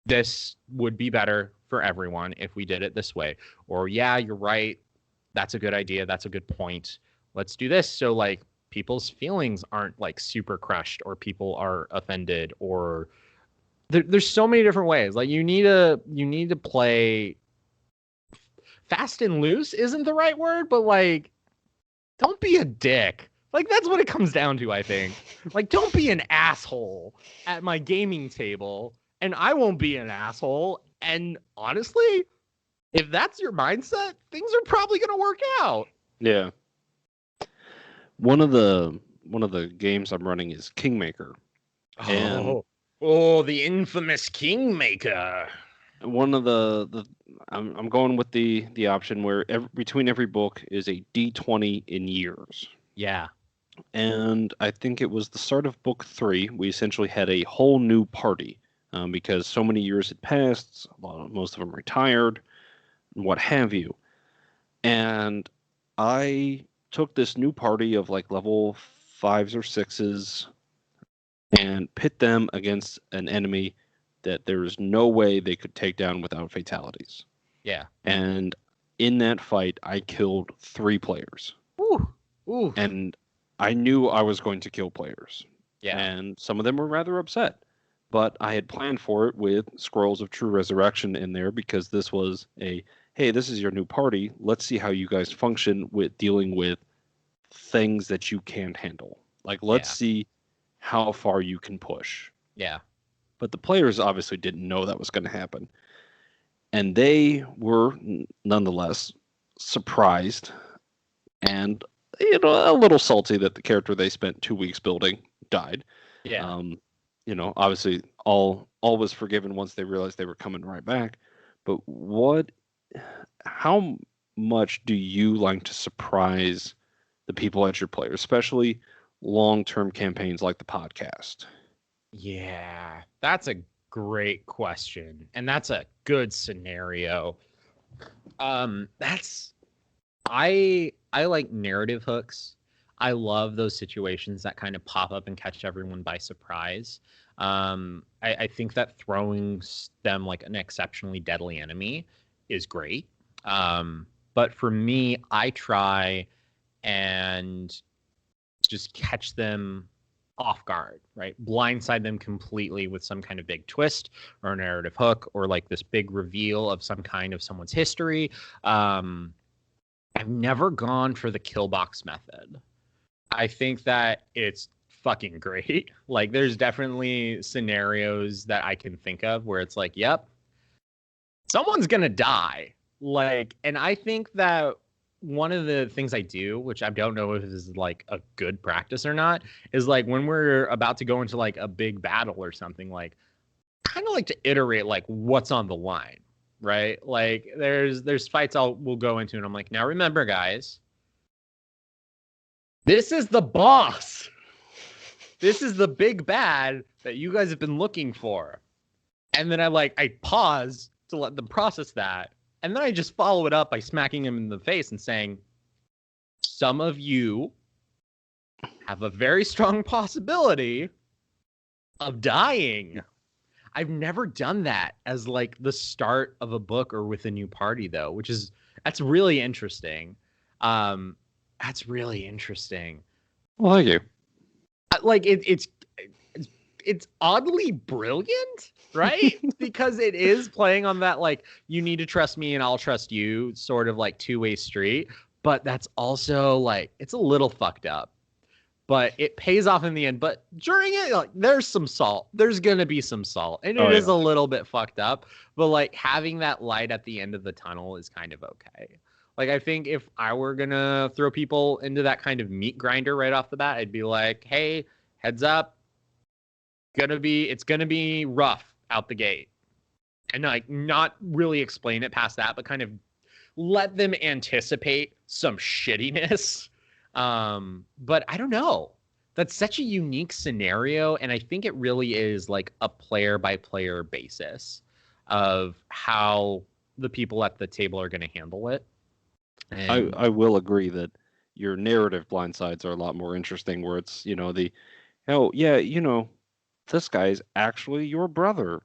this would be better for everyone if we did it this way, or yeah, you're right, that's a good idea, that's a good point, let's do this, so like people's feelings aren't like super crushed, or people are offended, or there's so many different ways. Like you need to play fast and loose isn't the right word, but like don't be a dick. Like that's what it comes down to, I think. Like don't be an asshole at my gaming table, and I won't be an asshole. And honestly, if that's your mindset, things are probably going to work out. Yeah. One of the games I'm running is Kingmaker. And the infamous Kingmaker. one of the I'm going with the option where between every book is a D20 in years. Yeah. And I think it was the start of book 3. We essentially had a whole new party because so many years had passed. Most of them retired, and what have you. And I took this new party of like level 5s or 6s and pit them against an enemy that there is no way they could take down without fatalities. Yeah. And in that fight, I killed 3 players. Ooh. Ooh. And I knew I was going to kill players. Yeah. And some of them were rather upset. But I had planned for it with Scrolls of True Resurrection in there because this was a, hey, this is your new party. Let's see how you guys function with dealing with things that you can't handle. Like, let's see how far you can push. Yeah. But the players obviously didn't know that was going to happen. And they were nonetheless surprised and a little salty that the character they spent 2 weeks building died. Yeah. Obviously all was forgiven once they realized they were coming right back. But how much do you like to surprise the people at your player, especially long-term campaigns like the podcast? Yeah, that's a great question, and that's a good scenario. I like narrative hooks. I love those situations that kind of pop up and catch everyone by surprise. I think that throwing them like an exceptionally deadly enemy is great. But for me, I try and just catch them off guard, right? Blindside them completely with some kind of big twist or a narrative hook or like this big reveal of some kind of someone's history. I've never gone for the kill box method. I think that it's fucking great. Like there's definitely scenarios that I can think of where it's like, yep, someone's gonna die. Like, and I think that one of the things I do, which I don't know if this is like a good practice or not, is like when we're about to go into like a big battle or something, like kind of like to iterate like what's on the line, right? Like there's fights we'll go into and I'm like, now remember guys, this is the boss. This is the big bad that you guys have been looking for. And then I pause to let them process that. And then I just follow it up by smacking him in the face and saying, some of you have a very strong possibility of dying. I've never done that as like the start of a book or with a new party though, that's really interesting. That's really interesting. Well, thank you. Like it's oddly brilliant, right? Because it is playing on that like you need to trust me and I'll trust you sort of like two-way street, but that's also like it's a little fucked up. But it pays off in the end. But during it, like, there's some salt. There's gonna be some salt, and it is a little bit fucked up. But like having that light at the end of the tunnel is kind of okay. Like I think if I were gonna throw people into that kind of meat grinder right off the bat, I'd be like, hey, heads up. It's gonna be rough out the gate, and like not really explain it past that, but kind of let them anticipate some shittiness. But I don't know. That's such a unique scenario, and I think it really is like a player by player basis of how the people at the table are going to handle it. And I will agree that your narrative blind sides are a lot more interesting, where it's, oh yeah, this guy's actually your brother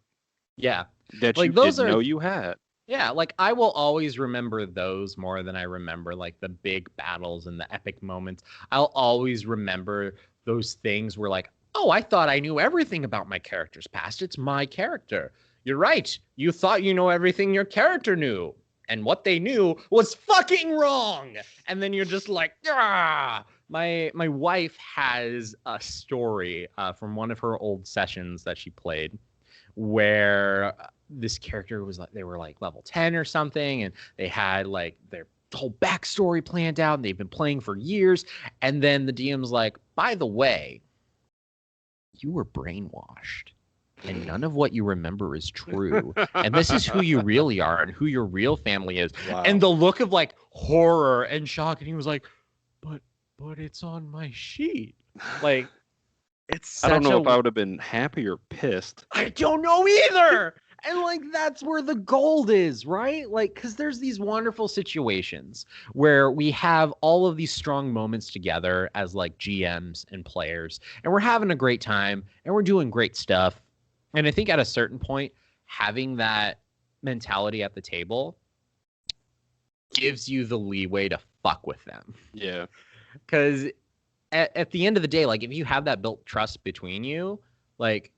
Yeah. that you Like those didn't are know you had. Yeah, like I will always remember those more than I remember like the big battles and the epic moments. I'll always remember those things where like, oh, I thought I knew everything about my character's past. It's my character. You're right. You thought you know everything your character knew. And what they knew was fucking wrong. And then you're just like, ah. My wife has a story from one of her old sessions that she played where this character was like, they were like level 10 or something, and they had like their whole backstory planned out and they've been playing for years. And then the DM's like, by the way, you were brainwashed and none of what you remember is true. And this is who you really are and who your real family is. Wow. And the look of like horror and shock. And he was like, but it's on my sheet. Like, it's I don't know if I would have been happy or pissed. I don't know either. And like that's where the gold is, right? Like cuz there's these wonderful situations where we have all of these strong moments together as like GMs and players, and we're having a great time and we're doing great stuff. And I think at a certain point having that mentality at the table gives you the leeway to fuck with them. Yeah. Cuz at the end of the day, like if you have that built trust between you, like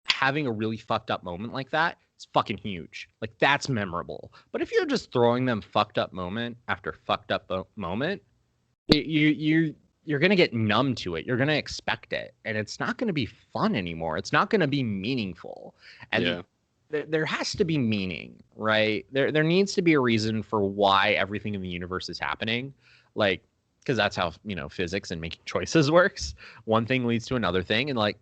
having a really fucked up moment like that is fucking huge. Like that's memorable. But if you're just throwing them fucked up moment after fucked up moment, you're gonna get numb to it. You're gonna expect it, and it's not gonna be fun anymore. It's not gonna be meaningful. And there has to be meaning, right? There needs to be a reason for why everything in the universe is happening. Like, because that's how physics and making choices works. One thing leads to another thing, and like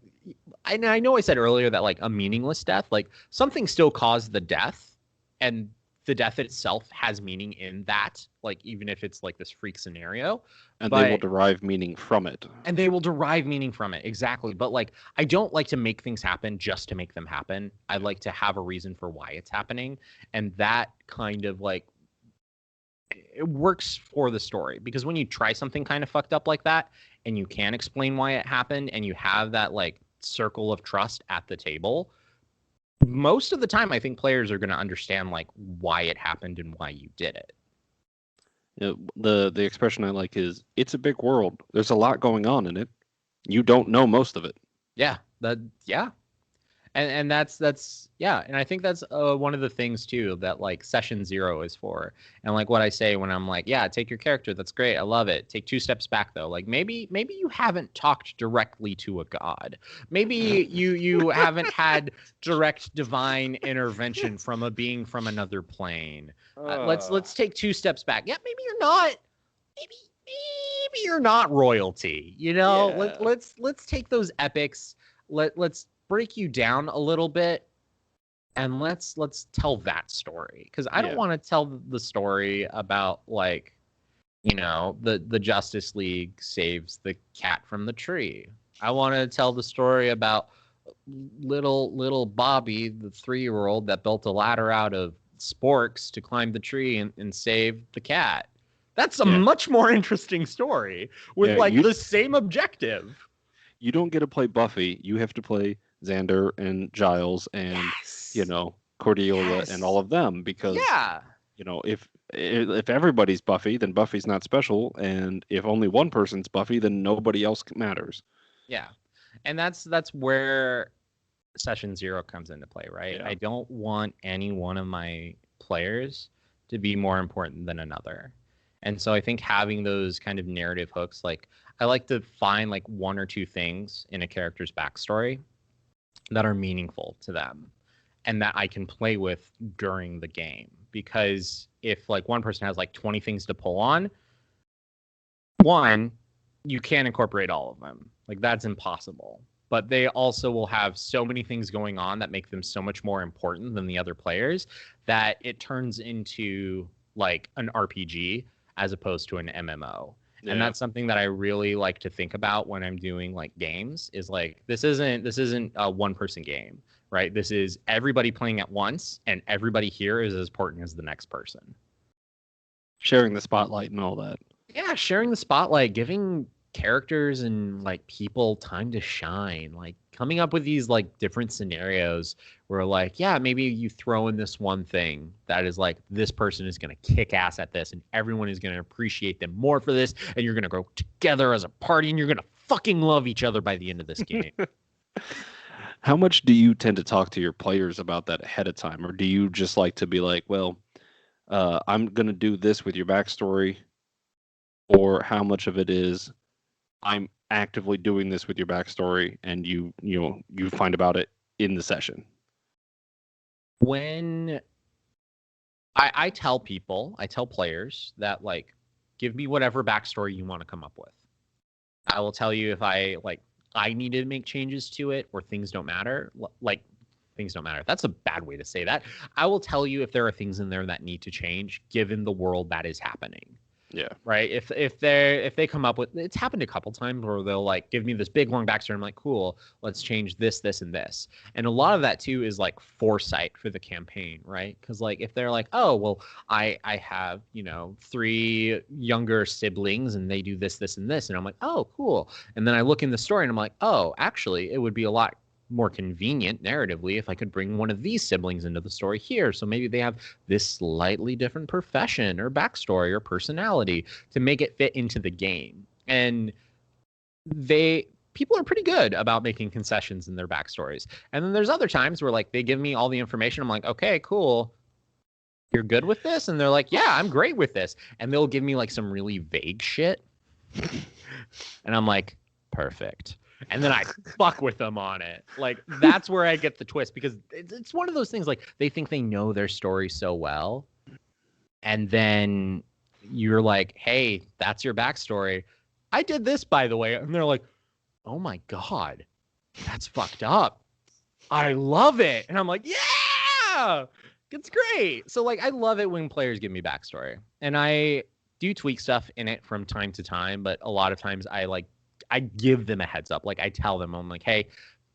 I know I said earlier that like a meaningless death, like something still caused the death, and the death itself has meaning in that, like even if it's like this freak scenario, and they will derive meaning from it. And they will derive meaning from it, exactly. But like I don't like to make things happen just to make them happen. I like to have a reason for why it's happening, and that kind of like it works for the story, because when you try something kind of fucked up like that and you can explain why it happened and you have that like circle of trust at the table, most of the time I think players are going to understand like why it happened and why you did it. The expression I like is, it's a big world. There's a lot going on in it. You don't know most of it. Yeah. And that's yeah, and I think that's one of the things too that like session 0 is for. And like what I say when I'm like, yeah, take your character, that's great, I love it. Take 2 steps back though. Like maybe you haven't talked directly to a god. Maybe you haven't had direct divine intervention from a being from another plane. Let's take 2 steps back. Yeah, maybe you're not. Maybe you're not royalty. Yeah. Let's take those epics. Let's break you down a little bit, and let's tell that story, because I don't want to tell the story about like the Justice League saves the cat from the tree. I want to tell the story about little Bobby, the 3-year-old that built a ladder out of sporks to climb the tree and save the cat. That's a much more interesting story with the same objective. You don't get to play Buffy. You have to play Xander and Giles and Cordelia and all of them, because if everybody's Buffy, then Buffy's not special, and if only one person's Buffy, then nobody else matters. Yeah, and that's where session 0 comes into play, right? I don't want any one of my players to be more important than another. And so I think having those kind of narrative hooks, like I like to find like 1 or 2 things in a character's backstory that are meaningful to them and that I can play with during the game. Because if like one person has like 20 things to pull on, one, you can't incorporate all of them. Like that's impossible. But they also will have so many things going on that make them so much more important than the other players that it turns into like an RPG as opposed to an MMO. Yeah. And that's something that I really like to think about when I'm doing like games, is like this isn't a 1-person game, right? This is everybody playing at once, and everybody here is as important as the next person. Sharing the spotlight and all that. Yeah, sharing the spotlight, giving characters and like people time to shine, like coming up with these like different scenarios where like, yeah, maybe you throw in this one thing that is like this person is going to kick ass at this and everyone is going to appreciate them more for this and you're going to go together as a party and you're going to fucking love each other by the end of this game. How much do you tend to talk to your players about that ahead of time, or do you just like to be like, well, I'm gonna do this with your backstory, or how much of it is I'm actively doing this with your backstory, and you find about it in the session? When I tell people, I tell players that like, give me whatever backstory you want to come up with. I will tell you if I need to make changes to it or things don't matter. Like things don't matter. That's a bad way to say that. I will tell you if there are things in there that need to change given the world that is happening. Yeah. Right. If they come up with, it's happened a couple times where they'll like give me this big long backstory. I'm like, cool, let's change this, this, and this. And a lot of that too is like foresight for the campaign, right? Because like if they're like, oh well, I have, you know, 3 younger siblings and they do this, this, and this, and I'm like, oh cool. And then I look in the story and I'm like, oh, actually, it would be a lot more convenient narratively if I could bring one of these siblings into the story here. So maybe they have this slightly different profession or backstory or personality to make it fit into the game. And people are pretty good about making concessions in their backstories. And then there's other times where like they give me all the information. I'm like, okay, cool. You're good with this? And they're like, yeah, I'm great with this. And they'll give me like some really vague shit. And I'm like, perfect. And then I fuck with them on it. Like, that's where I get the twist because it's one of those things like they think they know their story so well. And then you're like, hey, that's your backstory. I did this, by the way. And they're like, oh my God, that's fucked up. I love it. And I'm like, yeah, it's great. So, like, I love it when players give me backstory. And I do tweak stuff in it from time to time. But a lot of times I give them a heads up. Like I tell them, I'm like, hey,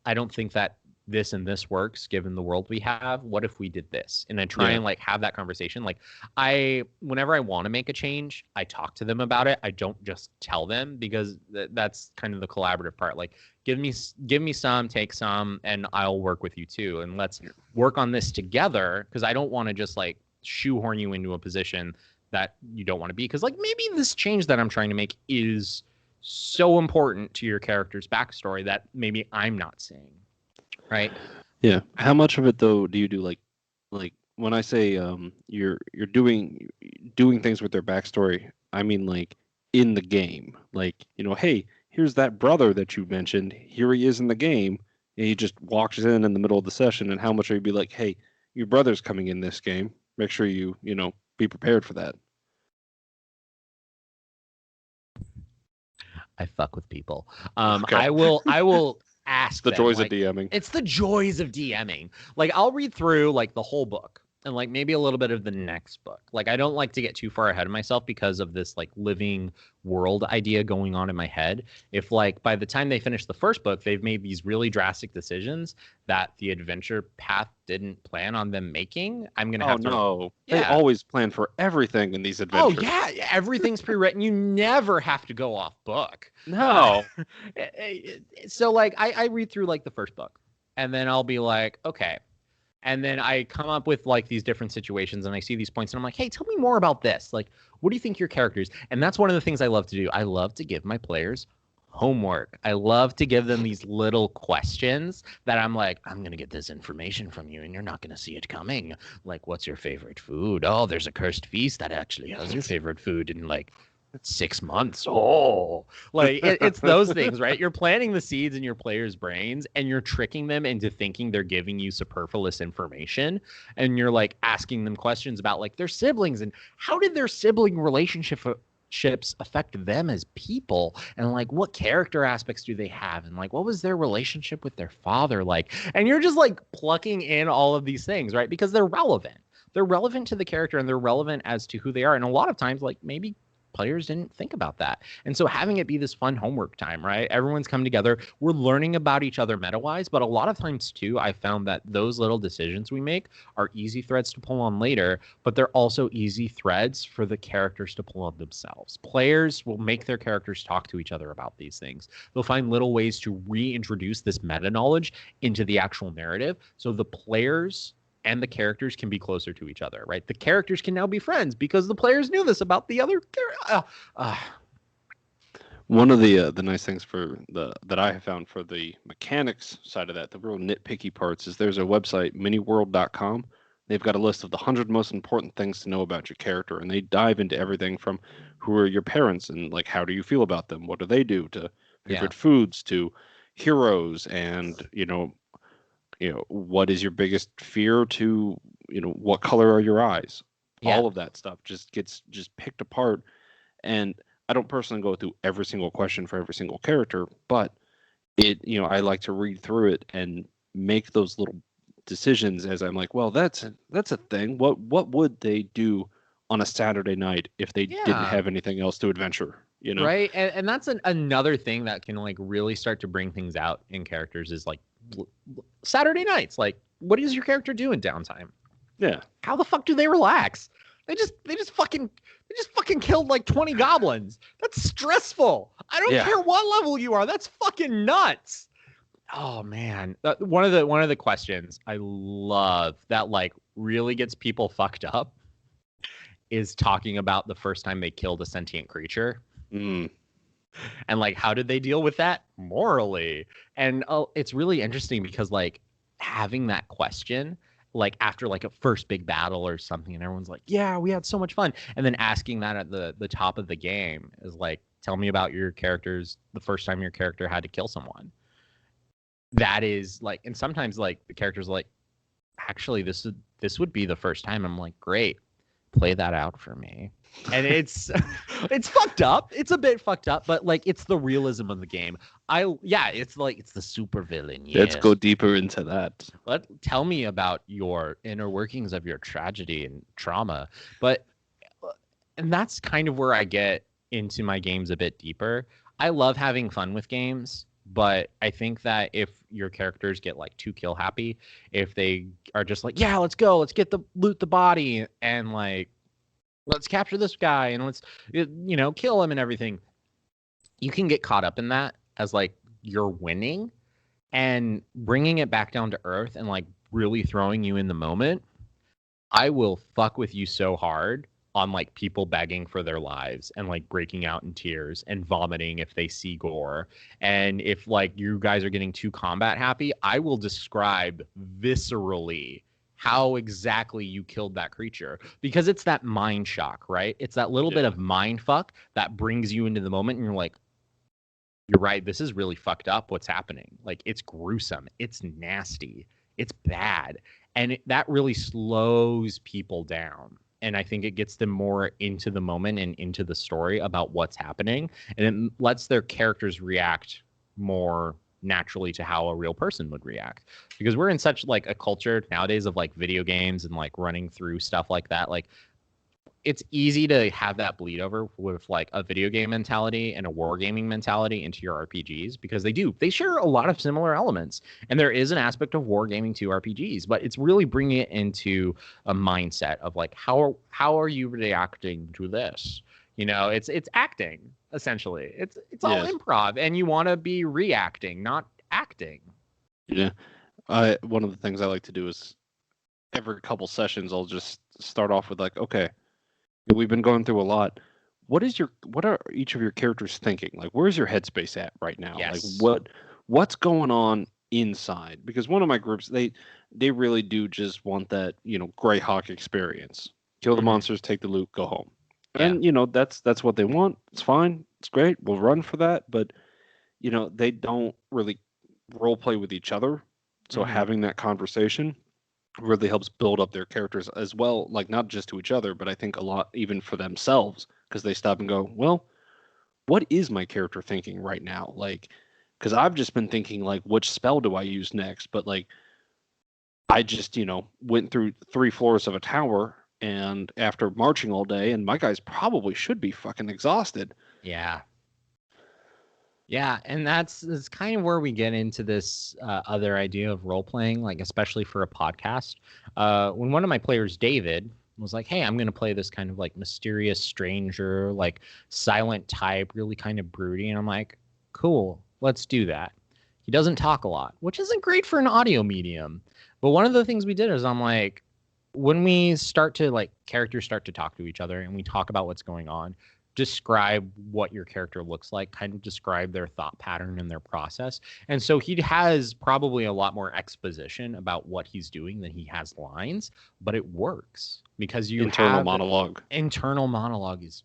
I don't think that this and this works given the world we have. What if we did this? And I try and like have that conversation. Like whenever I want to make a change, I talk to them about it. I don't just tell them because that's kind of the collaborative part. Like give me some, take some, and I'll work with you too. And let's work on this together because I don't want to just like shoehorn you into a position that you don't want to be. Because like maybe this change that I'm trying to make is so important to your character's backstory that maybe I'm not seeing, right? Yeah. How much of it though do you do like when I say you're doing things with their backstory, I mean like in the game. Like, you know, hey, here's that brother that you mentioned. Here he is in the game. And he just walks in the middle of the session. And how much are you be like, hey, your brother's coming in this game. Make sure you know, be prepared for that. I fuck with people. Okay. I will ask the them, joys like, of DMing. It's the joys of DMing. Like I'll read through like the whole book and like maybe a little bit of the next book. Like I don't like to get too far ahead of myself because of this like living world idea going on in my head. If like by the time they finish the first book, they've made these really drastic decisions that the adventure path didn't plan on them making, I'm gonna have to. No, they always plan for everything in these adventures. Oh yeah, everything's pre-written. You never have to go off book. No. So like I read through like the first book, and then I'll be like, okay. And then I come up with like these different situations and I see these points and I'm like, hey, tell me more about this. Like, what do you think your characters? And that's one of the things I love to do. I love to give my players homework. I love to give them these little questions that I'm like, I'm going to get this information from you and you're not going to see it coming. Like, what's your favorite food? Oh, there's a cursed feast that actually has your favorite food in like 6 months. Oh, like it's those things, right? You're planting the seeds in your players' brains and you're tricking them into thinking they're giving you superfluous information. And you're like asking them questions about like their siblings and how did their sibling relationships affect them as people, and like what character aspects do they have, and like what was their relationship with their father like. And you're just like plucking in all of these things, right? Because they're relevant to the character and they're relevant as to who they are. And a lot of times like maybe players didn't think about that. And so having it be this fun homework time, right? Everyone's come together. We're learning about each other meta-wise, but a lot of times too, I found that those little decisions we make are easy threads to pull on later, but they're also easy threads for the characters to pull on themselves. Players will make their characters talk to each other about these things. They'll find little ways to reintroduce this meta knowledge into the actual narrative. So the players and the characters can be closer to each other, right? The characters can now be friends because the players knew this about the other One of the nice things that I have found for the mechanics side of that, the real nitpicky parts, is there's a website, miniworld.com. They've got a list of the 100 most important things to know about your character, and they dive into everything from who are your parents and like how do you feel about them, what do they do, to favorite foods, to heroes, and what is your biggest fear, to what color are your eyes. All of that stuff just gets picked apart. And I don't personally go through every single question for every single character, but I like to read through it and make those little decisions as I'm like, well, that's a thing. What would they do on a Saturday night if they didn't have anything else to adventure? Right. And that's another thing that can like really start to bring things out in characters is like Saturday nights. Like, what does your character do in downtime? Yeah. How the fuck do they relax? They just fucking killed like 20 goblins. That's stressful. I don't care what level you are. That's fucking nuts. Oh man. One of the questions I love that like really gets people fucked up is talking about the first time they killed a sentient creature. And like, how did they deal with that morally? And it's really interesting because like having that question, like after like a first big battle or something, and everyone's like, yeah, we had so much fun. And then asking that at the top of the game is like, tell me about your characters, the first time your character had to kill someone. That is like, and sometimes like the character's like, actually, this would be the first time. I'm like, great, play that out for me. And it's fucked up. It's a bit fucked up, but like it's the realism of the game. It's like it's the super villain. Yes. Let's go deeper into that. Tell me about your inner workings of your tragedy and trauma. And that's kind of where I get into my games a bit deeper. I love having fun with games, but I think that if your characters get like too kill happy, if they are just like, yeah, let's go, let's get loot the body, and like, let's capture this guy and let's, kill him and everything. You can get caught up in that as like you're winning, and bringing it back down to earth and like really throwing you in the moment. I will fuck with you so hard on like people begging for their lives and like breaking out in tears and vomiting if they see gore. And if like you guys are getting too combat happy, I will describe viscerally how exactly you killed that creature, because it's that mind shock, right? It's that little bit of mind fuck that brings you into the moment, and you're like, you're right, this is really fucked up what's happening. Like, it's gruesome, it's nasty, it's bad. And that really slows people down. And I think it gets them more into the moment and into the story about what's happening. And it lets their characters react more naturally to how a real person would react, because we're in such like a culture nowadays of like video games and like running through stuff like that. Like, it's easy to have that bleed over with like a video game mentality and a wargaming mentality into your RPGs, because they share a lot of similar elements, and there is an aspect of wargaming to RPGs, but it's really bringing it into a mindset of like, how are you reacting to this? It's acting. Essentially, it's all improv, and you want to be reacting, not acting. Yeah, one of the things I like to do is every couple sessions I'll just start off with like, okay, we've been going through a lot. What are each of your characters thinking? Like, where's your headspace at right now? Yes. Like, what's going on inside? Because one of my groups, they really do just want that Greyhawk experience. Kill the monsters, take the loot, go home. And that's what they want. It's fine. It's great. We'll run for that. But they don't really role play with each other. So having that conversation really helps build up their characters as well. Like, not just to each other, but I think a lot even for themselves, because they stop and go, well, what is my character thinking right now? Like, because I've just been thinking like, which spell do I use next? But like, I just went through 3 floors of a tower, and after marching all day, and my guys probably should be fucking exhausted. Yeah. Yeah, and that's kind of where we get into this other idea of role playing, like especially for a podcast. When one of my players, David, was like, "Hey, I'm going to play this kind of like mysterious stranger, like silent type, really kind of broody," and I'm like, "Cool, let's do that." He doesn't talk a lot, which isn't great for an audio medium. But one of the things we did is I'm like, when we start to like characters start to talk to each other and we talk about what's going on, describe what your character looks like, kind of describe their thought pattern and their process. And so he has probably a lot more exposition about what he's doing than he has lines, but it works because you Internal have monologue. internal monologue is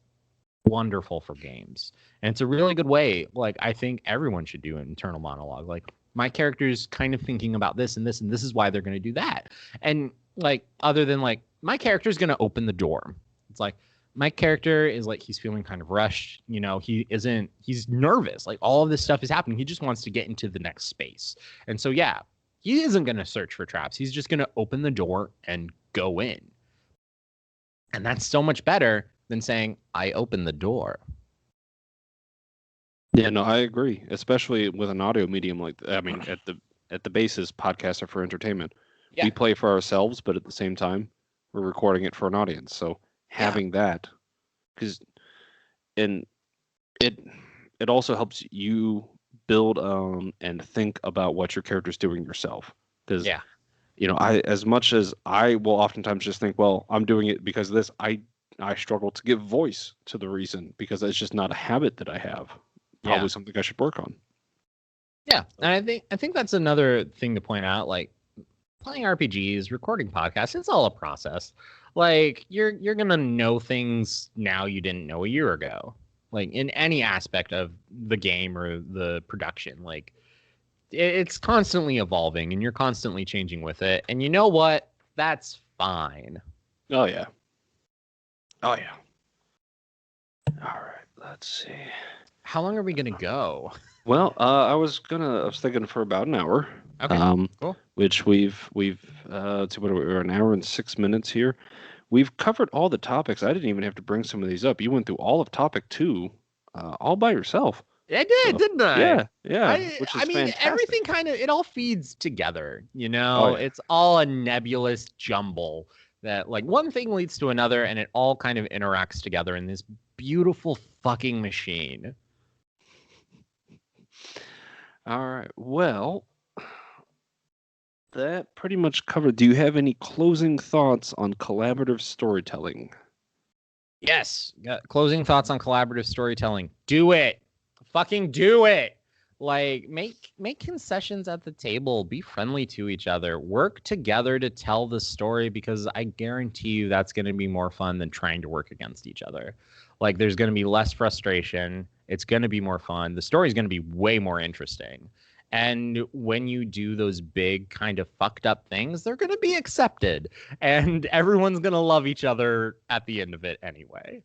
wonderful for games. And it's a really good way. Like, I think everyone should do an internal monologue. Like, my character's kind of thinking about this and this, and this is why they're going to do that. And like, other than like, my character's going to open the door. It's like, my character is like, he's feeling kind of rushed. You know, he's nervous. Like, all of this stuff is happening. He just wants to get into the next space. And so, yeah, he isn't going to search for traps. He's just going to open the door and go in. And that's so much better than saying, I open the door. Yeah, no, I agree. Especially with an audio medium like, I mean, at the basis, podcasts are for entertainment. Yeah. We play for ourselves, but at the same time, we're recording it for an audience. So having that, because and it also helps you build and think about what your character's doing yourself. Because you know, as much as I will oftentimes just think, well, I'm doing it because of this, I struggle to give voice to the reason because it's just not a habit that I have. Probably something I should work on. Yeah, and I think that's another thing to point out. Like, playing RPGs, recording podcasts, it's all a process. Like, you're gonna know things now you didn't know a year ago. Like, in any aspect of the game or the production, like, it's constantly evolving and you're constantly changing with it. And you know what? That's fine. Oh yeah. Oh yeah. All right. Let's see. How long are we gonna go? Well, I was thinking for about an hour. Okay. Cool. Which we've we're an hour and 6 minutes here. We've covered all the topics. I didn't even have to bring some of these up. You went through all of topic 2, all by yourself. I did, didn't I? Yeah. Which is I mean, fantastic. everything kind of, it all feeds together, you know? It's all a nebulous jumble that, like, one thing leads to another and it all kind of interacts together in this beautiful fucking machine. All right. Well, that pretty much covered. Do you have any closing thoughts on collaborative storytelling? Yes. Closing thoughts on collaborative storytelling. Do it. Fucking do it. Like, make concessions at the table. Be friendly to each other. Work together to tell the story, because I guarantee you that's going to be more fun than trying to work against each other. Like, there's going to be less frustration. It's going to be more fun. The story's going to be way more interesting. And when you do those big kind of fucked up things, they're going to be accepted. And everyone's going to love each other at the end of it anyway.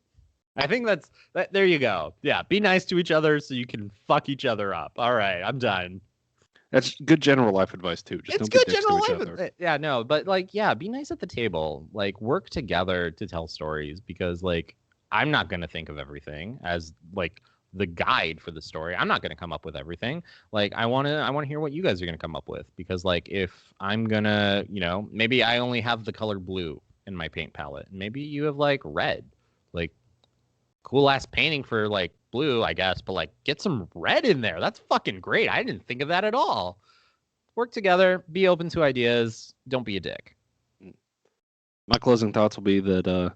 I think that's that. There you go. Yeah, be nice to each other so you can fuck each other up. All right, I'm done. That's good general life advice too. Just it's don't good be dicks general to each life. other. Yeah, no, but like, yeah, be nice at the table. Like, work together to tell stories, because like, I'm not gonna think of everything as like the guide for the story. I'm not gonna come up with everything. Like, I wanna hear what you guys are gonna come up with, because like, if I'm gonna, you know, maybe I only have the color blue in my paint palette, and maybe you have like red. Like, cool ass painting for like blue, I guess, but like, get some red in there. That's fucking great. I didn't think of that at all. Work together, be open to ideas, don't be a dick. My closing thoughts will be that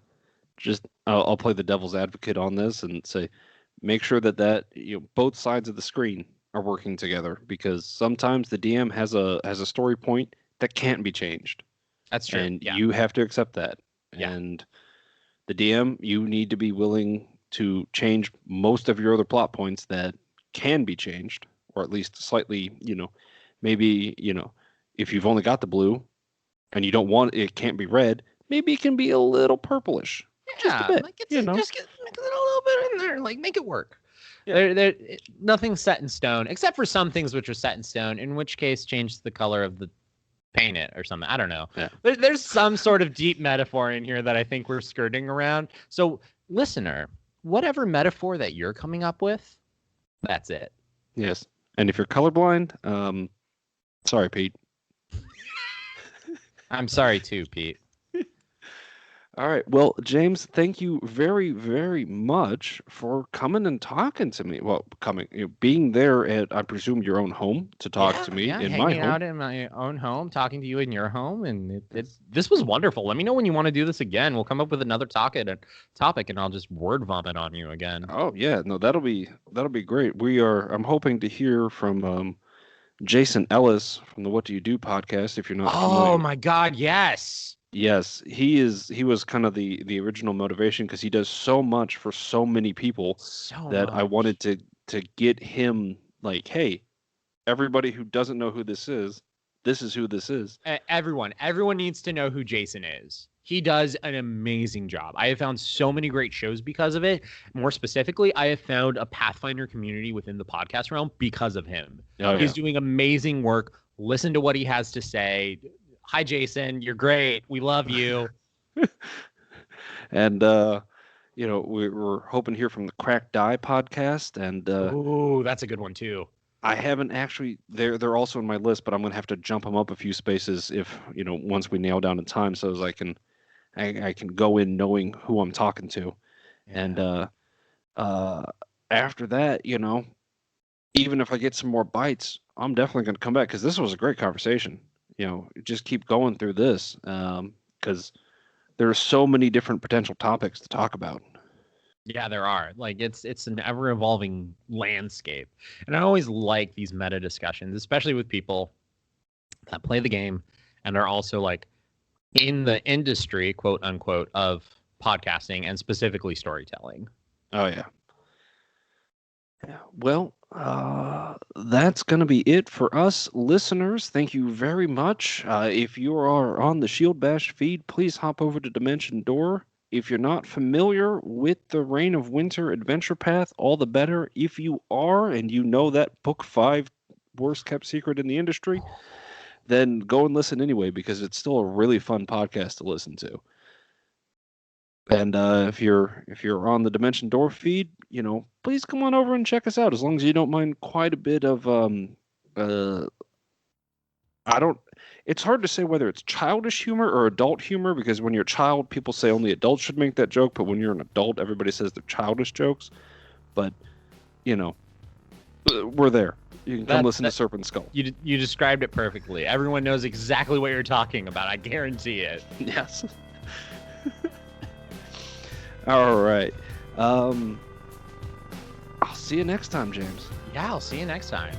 I'll play the devil's advocate on this and say, make sure that you know, both sides of the screen are working together, because sometimes the DM has a story point that can't be changed. That's true. And you have to accept that. Yeah. And the DM, you need to be willing to change most of your other plot points that can be changed, or at least slightly, you know, maybe, you know, if you've only got the blue and you don't want it, can't be red, maybe it can be a little purplish. Yeah, just a bit, like, just get a little bit in there, like, make it work. Yeah. Nothing's set in stone, except for some things which are set in stone, in which case change the color of the paint it or something. I don't know. Yeah. There's some sort of deep metaphor in here that I think we're skirting around. So, listener, whatever metaphor that you're coming up with, that's it. Yes. And if you're colorblind, sorry, Pete. I'm sorry too, Pete. All right. Well, James, thank you very, very much for coming and talking to me. Well, being there at, I presume, your own home to talk to me in my hanging home. out in my own home, talking to you in your home, and this was wonderful. Let me know when you want to do this again. We'll come up with another topic, and I'll just word vomit on you again. Oh yeah, no, that'll be great. I'm hoping to hear from Jason Ellis from the What Do You Do podcast. If you're not familiar. Oh my God, yes. Yes, he was kind of the original motivation because he does so much for so many people I wanted to get him like, hey, everybody who doesn't know who this is who this is. Everyone needs to know who Jason is. He does an amazing job. I have found so many great shows because of it. More specifically, I have found a Pathfinder community within the podcast realm because of him. He's doing amazing work. Listen to what he has to say. Hi, Jason. You're great. We love you. And, we're hoping to hear from the Cracked Die podcast. And ooh, that's a good one, too. I haven't actually. They're also in my list, but I'm going to have to jump them up a few spaces if, once we nail down the time so as I can go in knowing who I'm talking to. Yeah. And after that, even if I get some more bites, I'm definitely going to come back because this was a great conversation. Just keep going through this because there are so many different potential topics to talk about. Yeah, there are. Like it's an ever evolving landscape, and I always like these meta discussions, especially with people that play the game and are also like in the industry, quote unquote, of podcasting and specifically storytelling. Oh yeah. Yeah. Well, that's going to be it for us listeners. Thank you very much. If you are on the Shield Bash feed, please hop over to Dimension Door. If you're not familiar with the Reign of Winter adventure path, all the better. If you are, and you know that book 5 worst kept secret in the industry, then go and listen anyway, because it's still a really fun podcast to listen to. And if you're on the Dimension Door feed, please come on over and check us out. As long as you don't mind quite a bit of it's hard to say whether it's childish humor or adult humor, because when you're a child, people say only adults should make that joke, but when you're an adult, everybody says they're childish jokes. But we're there. You can come listen to Serpent Skull. You described it perfectly. Everyone knows exactly what you're talking about. I guarantee it. Yes. All right. I'll see you next time, James. Yeah, I'll see you next time.